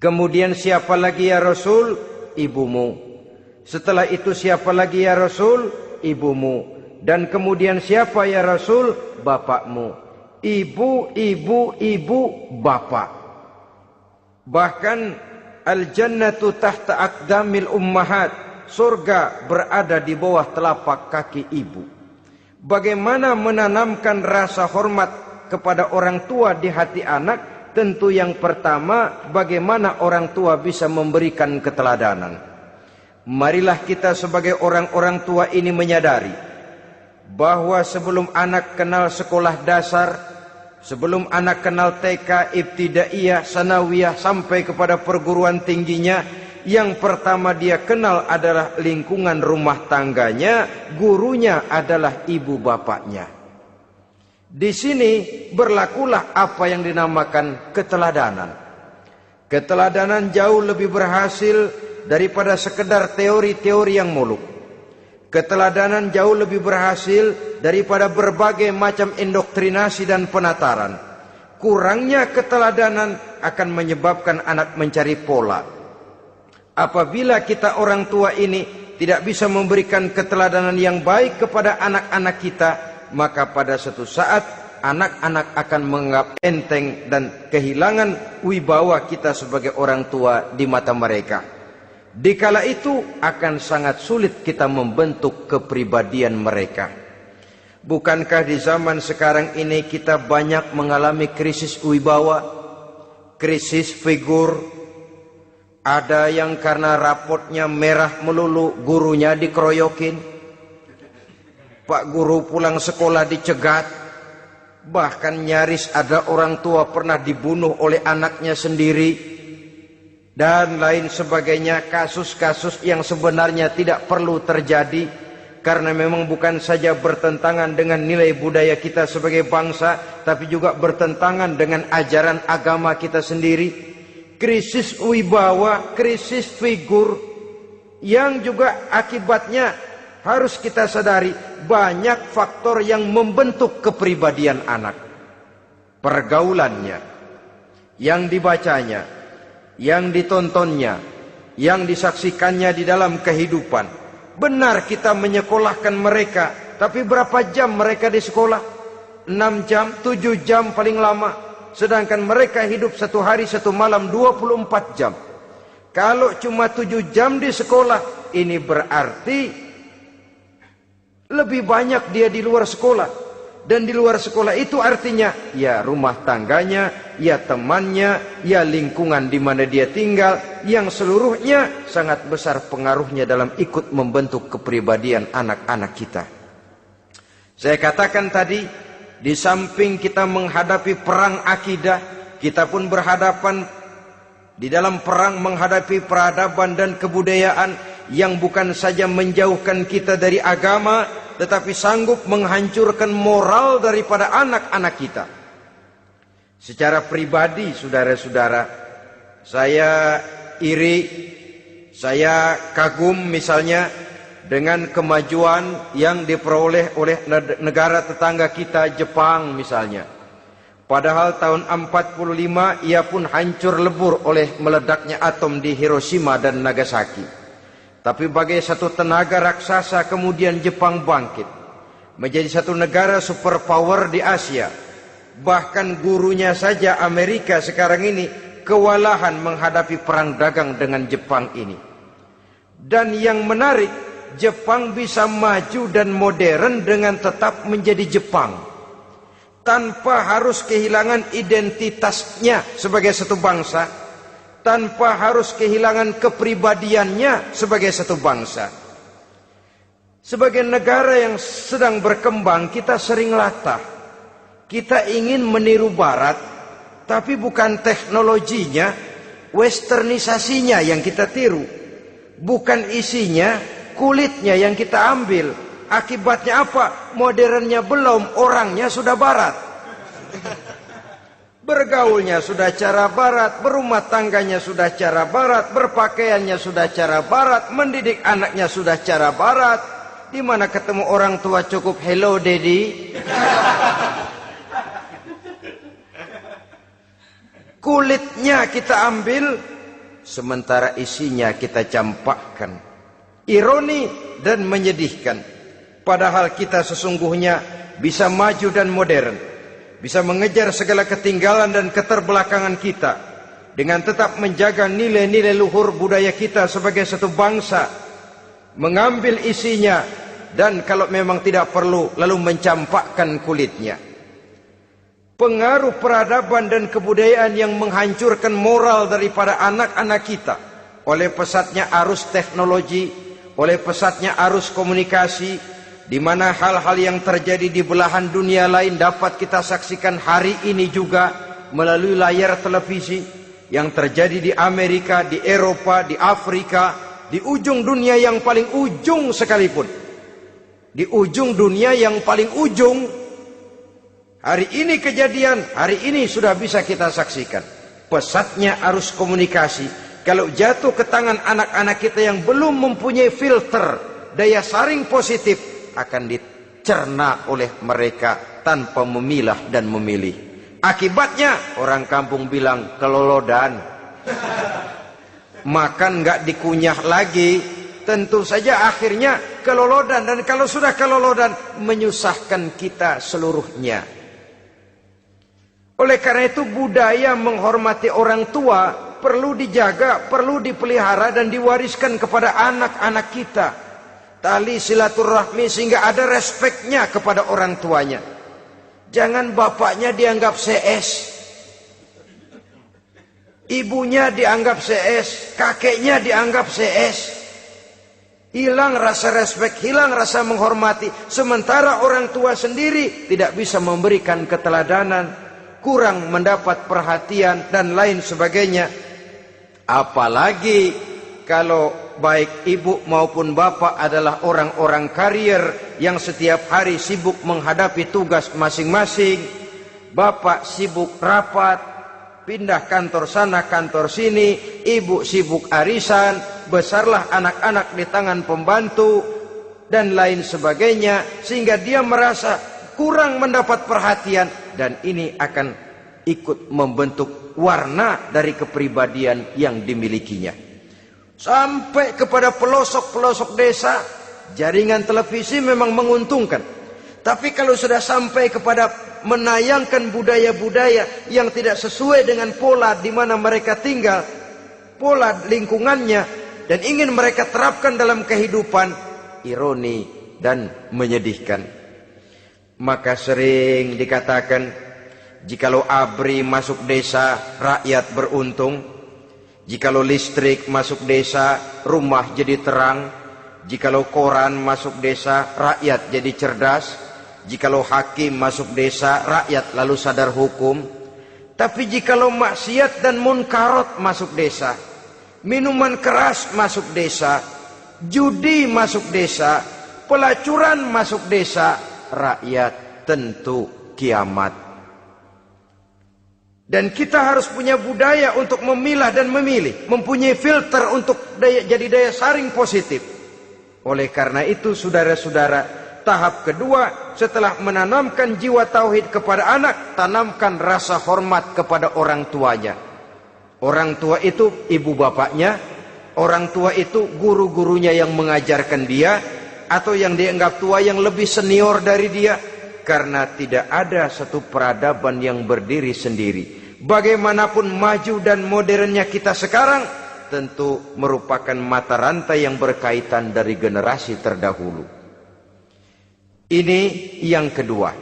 Speaker 1: Kemudian, "Siapa lagi ya Rasul?" "Ibumu." Setelah itu, "Siapa lagi ya Rasul?" "Ibumu." Dan kemudian, "Siapa ya Rasul?" "Bapakmu." Ibu, ibu, ibu, bapak. Bahkan al-jannatu tahta aqdamil ummahat, surga berada di bawah telapak kaki ibu. Bagaimana menanamkan rasa hormat kepada orang tua di hati anak? Tentu yang pertama, bagaimana orang tua bisa memberikan keteladanan. Marilah kita sebagai orang-orang tua ini menyadari bahwa sebelum anak kenal sekolah dasar, sebelum anak kenal TK, ibtidaiyah, sanawiyah sampai kepada perguruan tingginya, yang pertama dia kenal adalah lingkungan rumah tangganya, gurunya adalah ibu bapaknya. Di sini berlakulah apa yang dinamakan keteladanan. Keteladanan jauh lebih berhasil daripada sekedar teori-teori yang muluk. Keteladanan jauh lebih berhasil daripada berbagai macam indoktrinasi dan penataran. Kurangnya keteladanan akan menyebabkan anak mencari pola. Apabila kita orang tua ini tidak bisa memberikan keteladanan yang baik kepada anak-anak kita, maka pada suatu saat anak-anak akan menganggap enteng dan kehilangan wibawa kita sebagai orang tua di mata mereka. Dikala itu akan sangat sulit kita membentuk kepribadian mereka. Bukankah di zaman sekarang ini kita banyak mengalami krisis wibawa, krisis figur? Ada yang karena rapotnya merah melulu, gurunya dikeroyokin. Pak guru pulang sekolah dicegat. Bahkan nyaris ada orang tua pernah dibunuh oleh anaknya sendiri. Dan lain sebagainya, kasus-kasus yang sebenarnya tidak perlu terjadi. Karena memang bukan saja bertentangan dengan nilai budaya kita sebagai bangsa, tapi juga bertentangan dengan ajaran agama kita sendiri. Krisis wibawa, krisis figur, yang juga akibatnya harus kita sadari banyak faktor yang membentuk kepribadian anak. Pergaulannya, yang dibacanya, yang ditontonnya, yang disaksikannya di dalam kehidupan. Benar kita menyekolahkan mereka, tapi berapa jam mereka di sekolah? 6 jam, 7 jam paling lama. Sedangkan mereka hidup 1 hari 1 malam 24 jam. Kalau cuma 7 jam di sekolah, ini berarti lebih banyak dia di luar sekolah. Dan di luar sekolah itu artinya ya rumah tangganya, ya temannya, ya lingkungan di mana dia tinggal, yang seluruhnya sangat besar pengaruhnya dalam ikut membentuk kepribadian anak-anak kita. Saya katakan tadi, di samping kita menghadapi perang akidah, kita pun berhadapan di dalam perang menghadapi peradaban dan kebudayaan yang bukan saja menjauhkan kita dari agama, tetapi sanggup menghancurkan moral daripada anak-anak kita. Secara pribadi, saudara-saudara, saya iri, saya kagum misalnya dengan kemajuan yang diperoleh oleh negara tetangga kita, Jepang misalnya. Padahal tahun 45 ia pun hancur lebur oleh meledaknya atom di Hiroshima dan Nagasaki. Tapi bagai satu tenaga raksasa kemudian Jepang bangkit menjadi satu negara superpower di Asia. Bahkan gurunya saja Amerika sekarang ini kewalahan menghadapi perang dagang dengan Jepang ini. Dan yang menarik, Jepang bisa maju dan modern dengan tetap menjadi Jepang, tanpa harus kehilangan identitasnya sebagai satu bangsa, tanpa harus kehilangan kepribadiannya sebagai satu bangsa. Sebagai negara yang sedang berkembang, kita sering latah. Kita ingin meniru Barat, tapi bukan teknologinya, westernisasinya yang kita tiru. Bukan isinya, kulitnya yang kita ambil. Akibatnya apa? Modernnya belum, orangnya sudah Barat. Bergaulnya sudah cara Barat, berumah tangganya sudah cara Barat, berpakaiannya sudah cara Barat, mendidik anaknya sudah cara Barat. Di mana ketemu orang tua cukup hello daddy. Kulitnya kita ambil, sementara isinya kita campakkan. Ironi dan menyedihkan. Padahal kita sesungguhnya bisa maju dan modern, bisa mengejar segala ketinggalan dan keterbelakangan kita, dengan tetap menjaga nilai-nilai luhur budaya kita sebagai satu bangsa, mengambil isinya, dan kalau memang tidak perlu, lalu mencampakkan kulitnya. Pengaruh peradaban dan kebudayaan yang menghancurkan moral daripada anak-anak kita oleh pesatnya arus teknologi, oleh pesatnya arus komunikasi, di mana hal-hal yang terjadi di belahan dunia lain dapat kita saksikan hari ini juga melalui layar televisi, yang terjadi di Amerika, di Eropa, di Afrika, di ujung dunia yang paling ujung sekalipun. Di ujung dunia yang paling ujung, hari ini kejadian, hari ini sudah bisa kita saksikan. Pesatnya arus komunikasi, kalau jatuh ke tangan anak-anak kita yang belum mempunyai filter, daya saring positif, akan dicerna oleh mereka tanpa memilah dan memilih. Akibatnya orang kampung bilang kelolodan. Makan nggak dikunyah lagi. Tentu saja akhirnya kelolodan, dan kalau sudah kelolodan menyusahkan kita seluruhnya. Oleh karena itu budaya menghormati orang tua perlu dijaga, perlu dipelihara dan diwariskan kepada anak-anak kita. Tali silaturahmi sehingga ada respeknya kepada orang tuanya. Jangan bapaknya dianggap CS, ibunya dianggap CS, kakeknya dianggap CS. Hilang rasa respek, hilang rasa menghormati. Sementara orang tua sendiri tidak bisa memberikan keteladanan, kurang mendapat perhatian dan lain sebagainya. Apalagi kalau baik ibu maupun bapak adalah orang-orang karier yang setiap hari sibuk menghadapi tugas masing-masing. Bapak sibuk rapat, pindah kantor sana kantor sini, ibu sibuk arisan, besarlah anak-anak di tangan pembantu dan lain sebagainya, sehingga dia merasa kurang mendapat perhatian, dan ini akan ikut membentuk warna dari kepribadian yang dimilikinya. Sampai kepada pelosok-pelosok desa, jaringan televisi memang menguntungkan. Tapi kalau sudah sampai kepada menayangkan budaya-budaya yang tidak sesuai dengan pola di mana mereka tinggal, pola lingkungannya, dan ingin mereka terapkan dalam kehidupan, ironi dan menyedihkan. Maka sering dikatakan, jikalau ABRI masuk desa, rakyat beruntung. Jikalau listrik masuk desa, rumah jadi terang. Jikalau koran masuk desa, rakyat jadi cerdas. Jikalau hakim masuk desa, rakyat lalu sadar hukum. Tapi jikalau maksiat dan munkarat masuk desa, minuman keras masuk desa, judi masuk desa, pelacuran masuk desa, rakyat tentu kiamat. Dan kita harus punya budaya untuk memilah dan memilih, mempunyai filter untuk jadi daya saring positif. Oleh karena itu, saudara-saudara, tahap kedua setelah menanamkan jiwa tauhid kepada anak, tanamkan rasa hormat kepada orang tuanya. Orang tua itu ibu bapaknya, orang tua itu guru-gurunya yang mengajarkan dia, atau yang dianggap tua yang lebih senior dari dia. Karena tidak ada satu peradaban yang berdiri sendiri. Bagaimanapun maju dan modernnya kita sekarang, tentu merupakan mata rantai yang berkaitan dari generasi terdahulu. Ini yang kedua.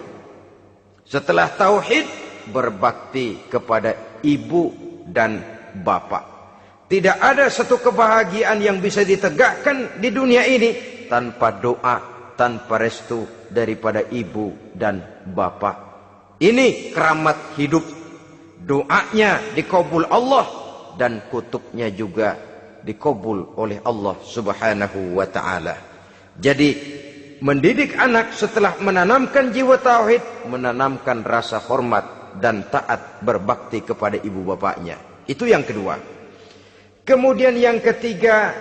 Speaker 1: Setelah tauhid, berbakti kepada ibu dan bapak. Tidak ada satu kebahagiaan yang bisa ditegakkan di dunia ini tanpa doa, tanpa restu daripada ibu dan bapak. Ini keramat hidup. Doanya dikabul Allah dan kutubnya juga dikabul oleh Allah Subhanahu wa ta'ala. Jadi mendidik anak setelah menanamkan jiwa tauhid, menanamkan rasa hormat dan taat berbakti kepada ibu bapaknya. Itu yang kedua. Kemudian yang ketiga,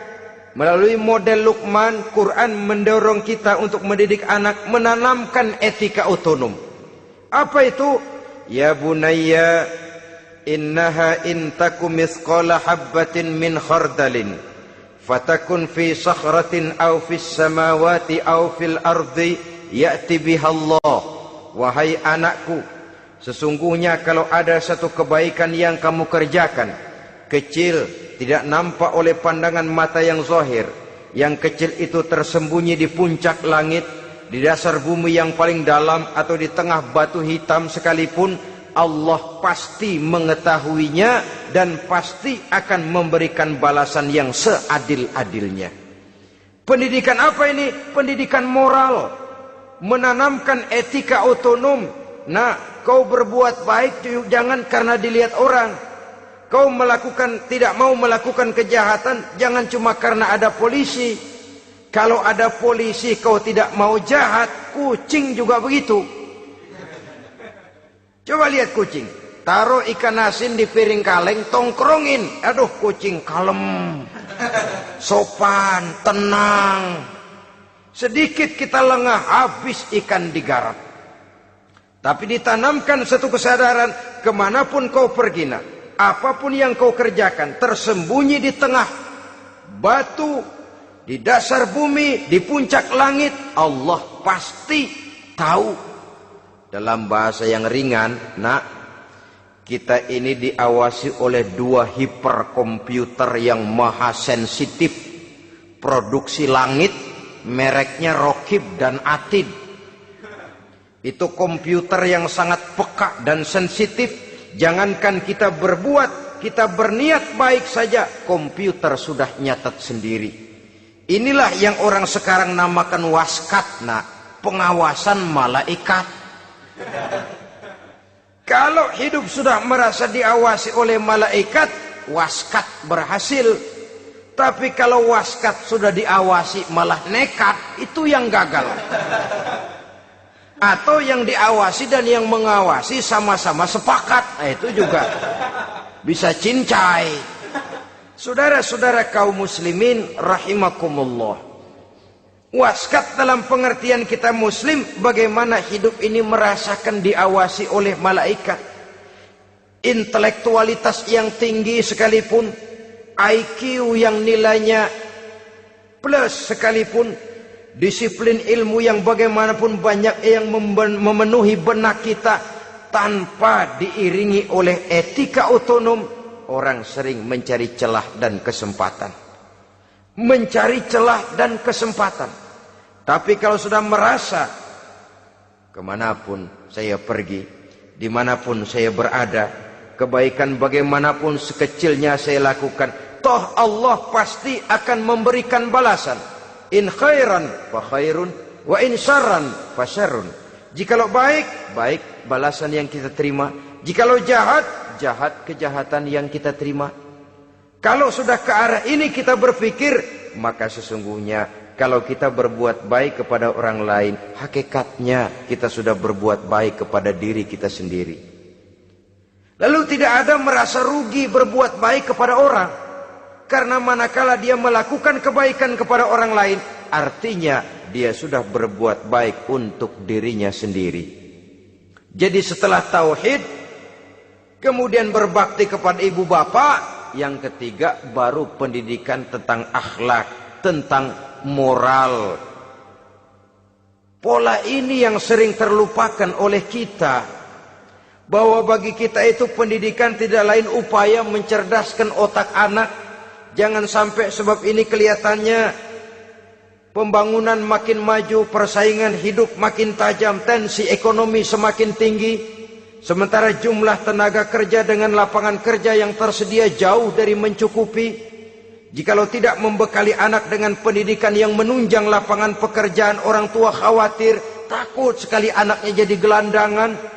Speaker 1: melalui model Luqman, Quran mendorong kita untuk mendidik anak, menanamkan etika otonom. Apa itu? Ya bunayya innaha in takum mithqala habbatin min khardalin fatakun fi sakhratin aw fis samawati aw fil ardi ya'ti biha Allah. Wahai anakku, sesungguhnya kalau ada satu kebaikan yang kamu kerjakan, kecil, tidak nampak oleh pandangan mata yang zahir, yang kecil itu tersembunyi di puncak langit, di dasar bumi yang paling dalam, atau di tengah batu hitam sekalipun, Allah pasti mengetahuinya dan pasti akan memberikan balasan yang seadil-adilnya. Pendidikan apa ini? Pendidikan moral, menanamkan etika otonom. Nah, kau berbuat baik jangan karena dilihat orang. Kau tidak mau melakukan kejahatan jangan cuma karena ada polisi. Kalau ada polisi kau tidak mau jahat, kucing juga begitu. Coba lihat kucing, taruh ikan asin di piring kaleng, tongkrongin. Aduh, kucing kalem, sopan, tenang. Sedikit kita lengah, habis ikan digarap. Tapi ditanamkan satu kesadaran, kemanapun kau pergi, apapun yang kau kerjakan, tersembunyi di tengah batu, di dasar bumi, di puncak langit, Allah pasti tahu. Dalam bahasa yang ringan, Kita ini diawasi oleh 2 hiperkomputer yang maha sensitif. Produksi langit, mereknya Rokib dan Atid. Itu komputer yang sangat peka dan sensitif. Jangankan kita berbuat, kita berniat baik saja, komputer sudah nyatat sendiri. Inilah yang orang sekarang namakan waskat, pengawasan malaikat. Kalau hidup sudah merasa diawasi oleh malaikat, waskat berhasil. Tapi kalau waskat sudah diawasi malah nekat, itu yang gagal. Atau yang diawasi dan yang mengawasi sama-sama sepakat, itu juga bisa cincai. Saudara-saudara kaum muslimin rahimakumullah. Waskat dalam pengertian kita muslim, bagaimana hidup ini merasakan diawasi oleh malaikat. Intelektualitas yang tinggi sekalipun, IQ yang nilainya plus sekalipun, disiplin ilmu yang bagaimanapun banyak yang memenuhi benak kita, tanpa diiringi oleh etika otonom, orang sering mencari celah dan kesempatan. Mencari celah dan kesempatan. Tapi kalau sudah merasa, kemanapun saya pergi, dimanapun saya berada, kebaikan bagaimanapun sekecilnya saya lakukan, toh Allah pasti akan memberikan balasan. In khairan fa khairun, wa in syarran fa syarrun. Jikalau baik, baik balasan yang kita terima. Jikalau jahat, jahat kejahatan yang kita terima. Kalau sudah ke arah ini kita berpikir, maka sesungguhnya kalau kita berbuat baik kepada orang lain, hakikatnya kita sudah berbuat baik kepada diri kita sendiri. Lalu tidak ada merasa rugi berbuat baik kepada orang. Karena manakala dia melakukan kebaikan kepada orang lain, artinya dia sudah berbuat baik untuk dirinya sendiri. Jadi setelah tauhid, kemudian berbakti kepada ibu bapak, yang ketiga baru pendidikan tentang akhlak, tentang moral. Pola ini yang sering terlupakan oleh kita, bahwa bagi kita itu pendidikan tidak lain upaya mencerdaskan otak anak. Jangan sampai sebab ini kelihatannya pembangunan makin maju, persaingan hidup makin tajam, tensi ekonomi semakin tinggi, sementara jumlah tenaga kerja dengan lapangan kerja yang tersedia jauh dari mencukupi. Jikalau tidak membekali anak dengan pendidikan yang menunjang lapangan pekerjaan, orang tua khawatir, takut sekali anaknya jadi gelandangan.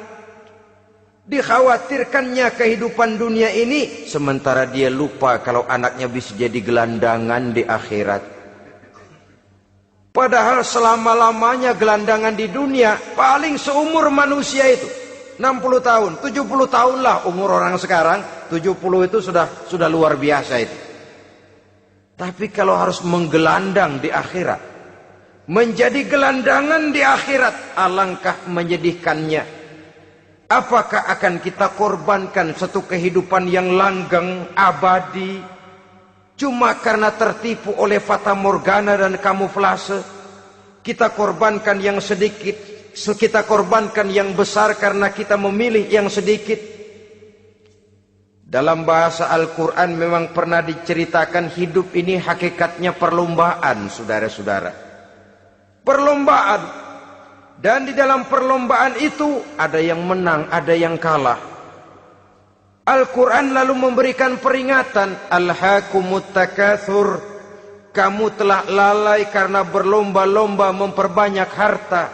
Speaker 1: Dikhawatirkannya kehidupan dunia ini, sementara dia lupa kalau anaknya bisa jadi gelandangan di akhirat. Padahal selama-lamanya gelandangan di dunia paling seumur manusia itu 60 tahun, 70 tahun lah umur orang sekarang. 70 itu sudah luar biasa itu. Tapi kalau harus menggelandang di akhirat, menjadi gelandangan di akhirat, alangkah menyedihkannya. Apakah akan kita korbankan satu kehidupan yang langgeng, abadi, cuma karena tertipu oleh fata morgana dan kamuflase? Kita korbankan yang sedikit, kita korbankan yang besar karena kita memilih yang sedikit. Dalam bahasa Al-Quran memang pernah diceritakan hidup ini hakikatnya perlombaan, saudara-saudara. Perlombaan. Dan di dalam perlombaan itu ada yang menang, ada yang kalah. Al-Quran lalu memberikan peringatan, Alhaakumut takatsur, kamu telah lalai karena berlomba-lomba memperbanyak harta,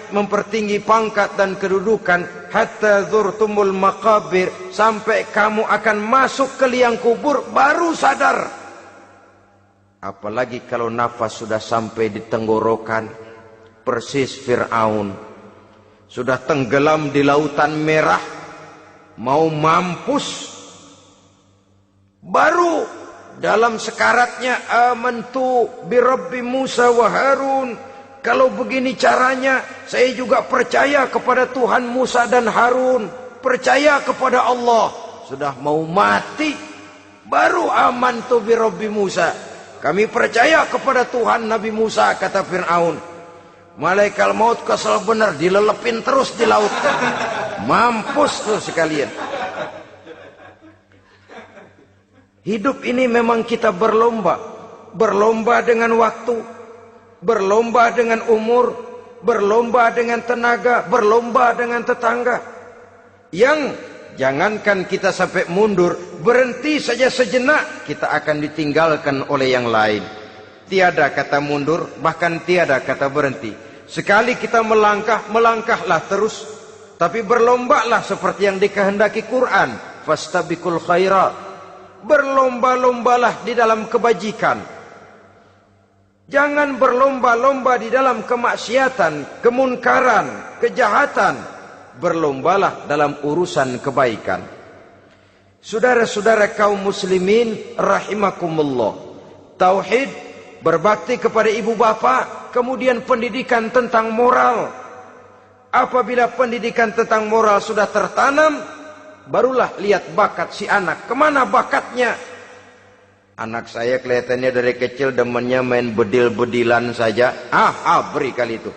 Speaker 1: mempertinggi pangkat dan kedudukan, hatta zurtumul maqabir, sampai kamu akan masuk ke liang kubur baru sadar. Apalagi kalau nafas sudah sampai di tenggorokan. Persis Fir'aun sudah tenggelam di lautan merah, mau mampus, baru dalam sekaratnya amantu bi Rabbi Musa wa Harun. Kalau begini caranya, saya juga percaya kepada Tuhan Musa dan Harun, percaya kepada Allah. Sudah mau mati, baru amantu bi Rabbi Musa, kami percaya kepada Tuhan Nabi Musa, kata Fir'aun. Malaikat maut kesel benar, dilelepin terus di laut. Mampus tuh sekalian. Hidup ini memang kita berlomba. Berlomba dengan waktu, berlomba dengan umur, berlomba dengan tenaga, berlomba dengan tetangga. Yang jangankan kita sampai mundur, berhenti saja sejenak, kita akan ditinggalkan oleh yang lain. Tiada kata mundur, bahkan tiada kata berhenti. Sekali kita melangkah, melangkahlah terus. Tapi berlombalah seperti yang dikehendaki Quran. Fastabiqul khairat. Berlomba-lombalah di dalam kebajikan. Jangan berlomba-lomba di dalam kemaksiatan, kemunkaran, kejahatan. Berlombalah dalam urusan kebaikan. Saudara-saudara kaum muslimin rahimakumullah. Tauhid, berbakti kepada ibu bapa, kemudian pendidikan tentang moral. Apabila pendidikan tentang moral sudah tertanam, barulah lihat bakat si anak. Kemana bakatnya? Anak saya kelihatannya dari kecil demennya main bedil-bedilan saja. Abri kali itu.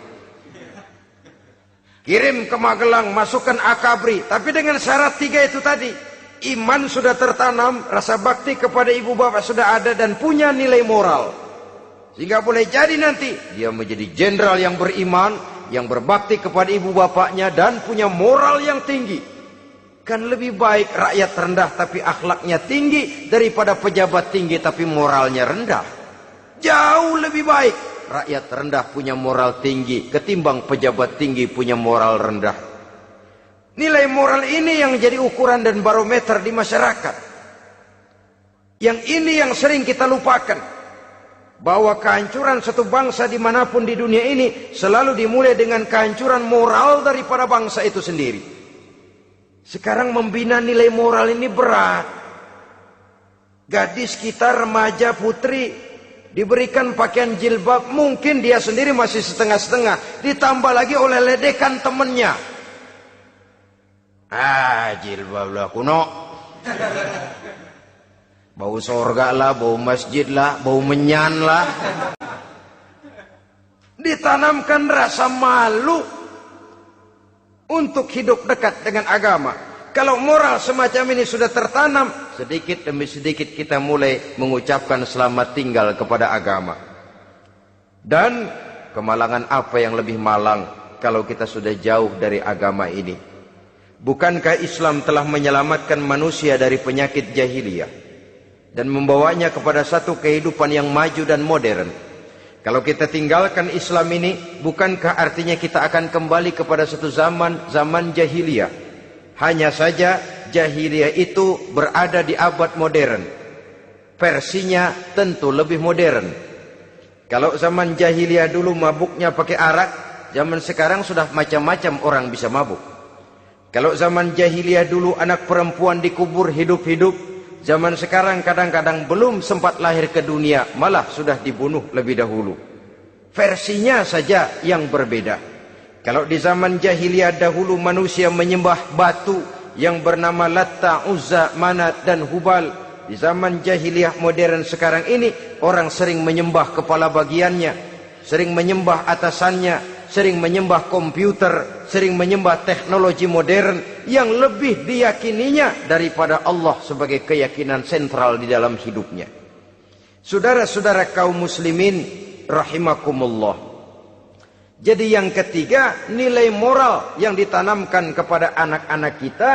Speaker 1: Kirim ke Magelang, masukkan akabri. Tapi dengan syarat 3 itu tadi. Iman sudah tertanam, rasa bakti kepada ibu bapak sudah ada, dan punya nilai moral. Sehingga boleh jadi nanti dia menjadi jenderal yang beriman, yang berbakti kepada ibu bapaknya, dan punya moral yang tinggi. Kan lebih baik rakyat rendah tapi akhlaknya tinggi, daripada pejabat tinggi tapi moralnya rendah. Jauh lebih baik rakyat rendah punya moral tinggi ketimbang pejabat tinggi punya moral rendah. Nilai moral ini yang jadi ukuran dan barometer di masyarakat. Yang ini yang sering kita lupakan. Bahwa kehancuran satu bangsa dimanapun di dunia ini selalu dimulai dengan kehancuran moral daripada bangsa itu sendiri. Sekarang membina nilai moral ini berat. Gadis kita, remaja, putri, diberikan pakaian jilbab, mungkin dia sendiri masih setengah-setengah, ditambah lagi oleh ledekan temennya. Jilbab lah kuno. Bau sorga lah, bau masjid lah, bau menyan lah. Ditanamkan rasa malu untuk hidup dekat dengan agama. Kalau moral semacam ini sudah tertanam, sedikit demi sedikit kita mulai mengucapkan selamat tinggal kepada agama. Dan kemalangan apa yang lebih malang kalau kita sudah jauh dari agama ini? Bukankah Islam telah menyelamatkan manusia dari penyakit jahiliyah dan membawanya kepada satu kehidupan yang maju dan modern? Kalau kita tinggalkan Islam ini, bukankah artinya kita akan kembali kepada satu zaman jahiliyah? Hanya saja jahiliyah itu berada di abad modern. Versinya tentu lebih modern. Kalau zaman jahiliyah dulu mabuknya pakai arak, zaman sekarang sudah macam-macam orang bisa mabuk. Kalau zaman jahiliyah dulu anak perempuan dikubur hidup-hidup, zaman sekarang kadang-kadang belum sempat lahir ke dunia, malah sudah dibunuh lebih dahulu. Versinya saja yang berbeda. Kalau di zaman jahiliyah dahulu manusia menyembah batu yang bernama Latta, Uzza, Manat, dan Hubal. Di zaman jahiliyah modern sekarang ini, orang sering menyembah kepala bagiannya, sering menyembah atasannya, sering menyembah komputer, sering menyembah teknologi modern yang lebih diyakininya daripada Allah sebagai keyakinan sentral di dalam hidupnya. Saudara-saudara kaum muslimin rahimakumullah. Jadi yang ketiga, nilai moral yang ditanamkan kepada anak-anak kita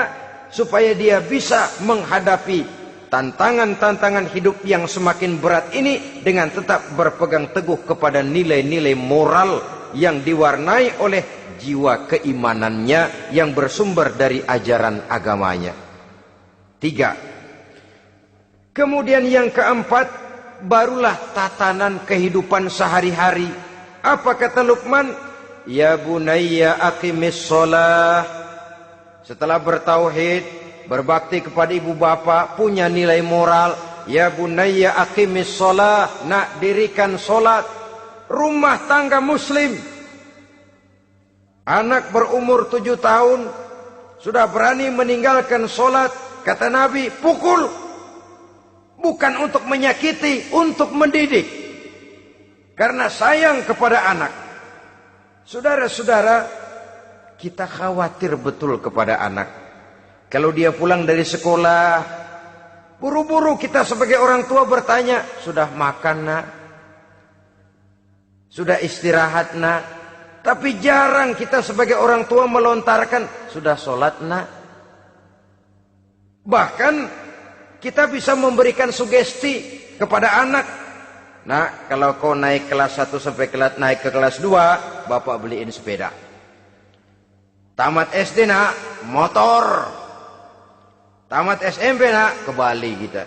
Speaker 1: supaya dia bisa menghadapi tantangan-tantangan hidup yang semakin berat ini dengan tetap berpegang teguh kepada nilai-nilai moral yang diwarnai oleh jiwa keimanannya yang bersumber dari ajaran agamanya. 3. Kemudian yang keempat, barulah tatanan kehidupan sehari-hari. Apa kata Luqman? Ya bunayya aqimis shalah. Setelah bertauhid, berbakti kepada ibu bapa, punya nilai moral. Ya bunayya aqimis shalah. Nak, dirikan solat. Rumah tangga muslim. Anak berumur 7 tahun sudah berani meninggalkan solat. Kata Nabi, pukul. Bukan untuk menyakiti, untuk mendidik. Karena sayang kepada anak. Saudara-saudara, kita khawatir betul kepada anak. Kalau dia pulang dari sekolah, buru-buru kita sebagai orang tua bertanya, sudah makan nak? Sudah istirahat nak? Tapi jarang kita sebagai orang tua melontarkan, sudah sholat nak? Bahkan kita bisa memberikan sugesti kepada anak. Nah, kalau kau naik kelas 1 sampai naik ke kelas 2, bapak beliin sepeda. Tamat SD nak, motor. Tamat SMP nak, ke Bali kita.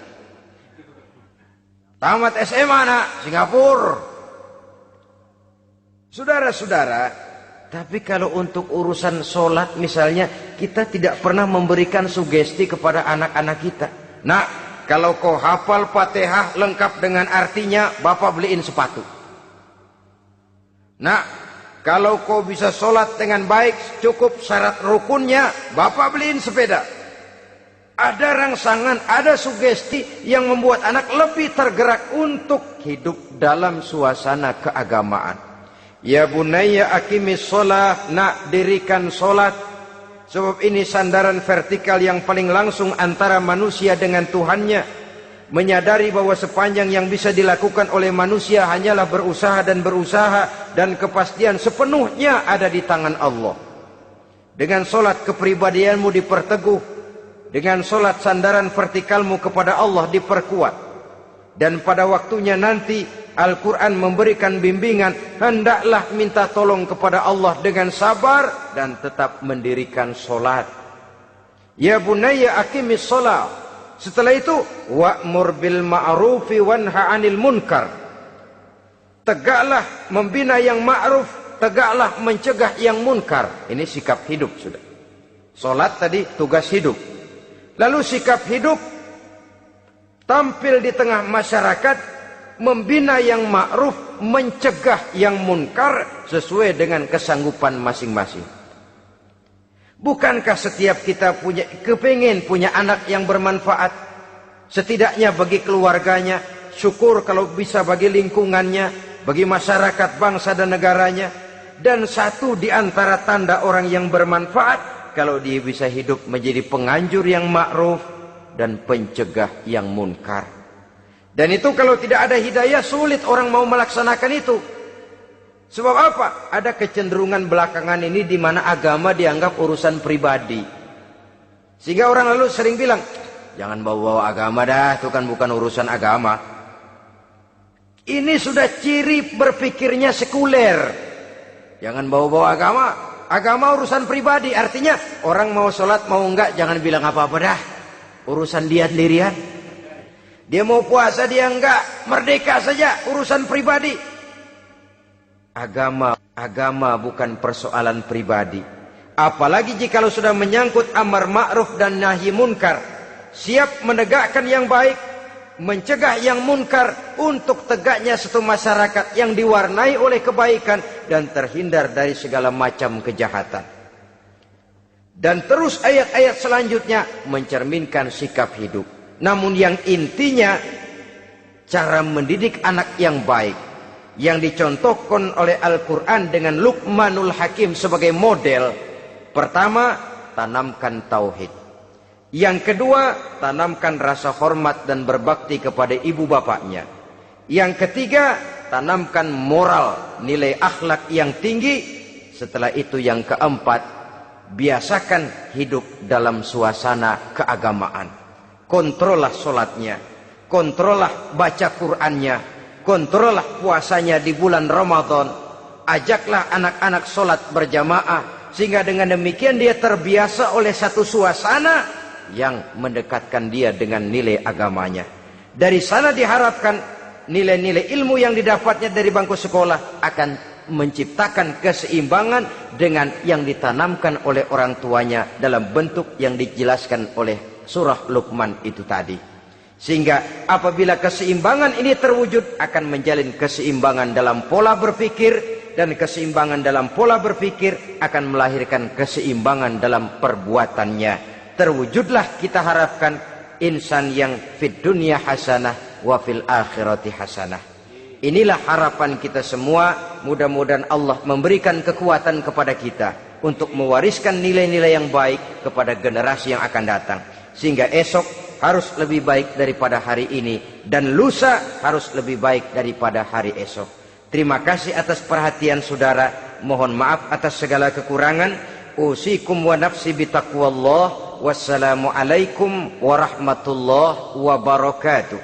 Speaker 1: Tamat SMA nak, Singapura. Saudara-saudara, tapi kalau untuk urusan sholat misalnya, kita tidak pernah memberikan sugesti kepada anak-anak kita. Nah, kalau kau hafal Fatihah lengkap dengan artinya, bapak beliin sepatu. Nah, kalau kau bisa sholat dengan baik, cukup syarat rukunnya, bapak beliin sepeda. Ada rangsangan, ada sugesti yang membuat anak lebih tergerak untuk hidup dalam suasana keagamaan. Ya bunayya aqimis sholat, nak dirikan sholat. Sebab ini sandaran vertikal yang paling langsung antara manusia dengan Tuhannya. Menyadari bahwa sepanjang yang bisa dilakukan oleh manusia hanyalah berusaha, dan kepastian sepenuhnya ada di tangan Allah. Dengan sholat kepribadianmu diperteguh, dengan sholat sandaran vertikalmu kepada Allah diperkuat. Dan pada waktunya nanti Al-Quran memberikan bimbingan, hendaklah minta tolong kepada Allah dengan sabar dan tetap mendirikan sholat. Ya bunayya aqimis sholat. Setelah itu, wa'mur bil ma'rufi wanha 'anil munkar. Tegaklah membina yang ma'ruf, tegaklah mencegah yang munkar. Ini sikap hidup sudah. Sholat tadi tugas hidup. Lalu sikap hidup tampil di tengah masyarakat, membina yang ma'ruf, mencegah yang munkar sesuai dengan kesanggupan masing-masing. Bukankah setiap kita kepingin punya anak yang bermanfaat, setidaknya bagi keluarganya, syukur kalau bisa bagi lingkungannya, bagi masyarakat, bangsa dan negaranya. Dan satu di antara tanda orang yang bermanfaat, kalau dia bisa hidup menjadi penganjur yang ma'ruf dan pencegah yang munkar. Dan itu kalau tidak ada hidayah, sulit orang mau melaksanakan itu. Sebab apa? Ada kecenderungan belakangan ini di mana agama dianggap urusan pribadi. Sehingga orang lalu sering bilang, jangan bawa-bawa agama dah, itu kan bukan urusan agama. Ini sudah ciri berpikirnya sekuler. Jangan bawa-bawa agama. Agama urusan pribadi, artinya orang mau sholat mau enggak jangan bilang apa-apa dah. Urusan dia sendirian. Dia mau puasa dia enggak, merdeka saja, urusan pribadi. Agama bukan persoalan pribadi. Apalagi jikalau sudah menyangkut amar ma'ruf dan nahi munkar. Siap menegakkan yang baik, mencegah yang munkar, untuk tegaknya satu masyarakat yang diwarnai oleh kebaikan dan terhindar dari segala macam kejahatan. Dan terus ayat-ayat selanjutnya mencerminkan sikap hidup. Namun yang intinya, cara mendidik anak yang baik, yang dicontohkan oleh Al-Quran dengan Luqmanul Hakim sebagai model. Pertama, tanamkan tauhid. Yang kedua, tanamkan rasa hormat dan berbakti kepada ibu bapaknya. Yang ketiga, tanamkan moral, nilai akhlak yang tinggi. Setelah itu yang keempat, biasakan hidup dalam suasana keagamaan. Kontrollah sholatnya, kontrollah baca Qur'annya, kontrollah puasanya di bulan Ramadan. Ajaklah anak-anak sholat berjamaah, sehingga dengan demikian dia terbiasa oleh satu suasana yang mendekatkan dia dengan nilai agamanya. Dari sana diharapkan nilai-nilai ilmu yang didapatnya dari bangku sekolah akan menciptakan keseimbangan dengan yang ditanamkan oleh orang tuanya dalam bentuk yang dijelaskan oleh surah Luqman itu tadi. Sehingga apabila keseimbangan ini terwujud, akan menjalin keseimbangan dalam pola berpikir, dan keseimbangan dalam pola berpikir akan melahirkan keseimbangan dalam perbuatannya. Terwujudlah kita harapkan insan yang fid dunya hasanah wa fil akhirati hasanah. Inilah harapan kita semua. Mudah-mudahan Allah memberikan kekuatan kepada kita untuk mewariskan nilai-nilai yang baik kepada generasi yang akan datang, sehingga esok harus lebih baik daripada hari ini dan lusa harus lebih baik daripada hari esok. Terima kasih atas perhatian saudara. Mohon maaf atas segala kekurangan. Usikum wa nafsi bitaqwallah. Wassalamualaikum warahmatullahi wabarakatuh.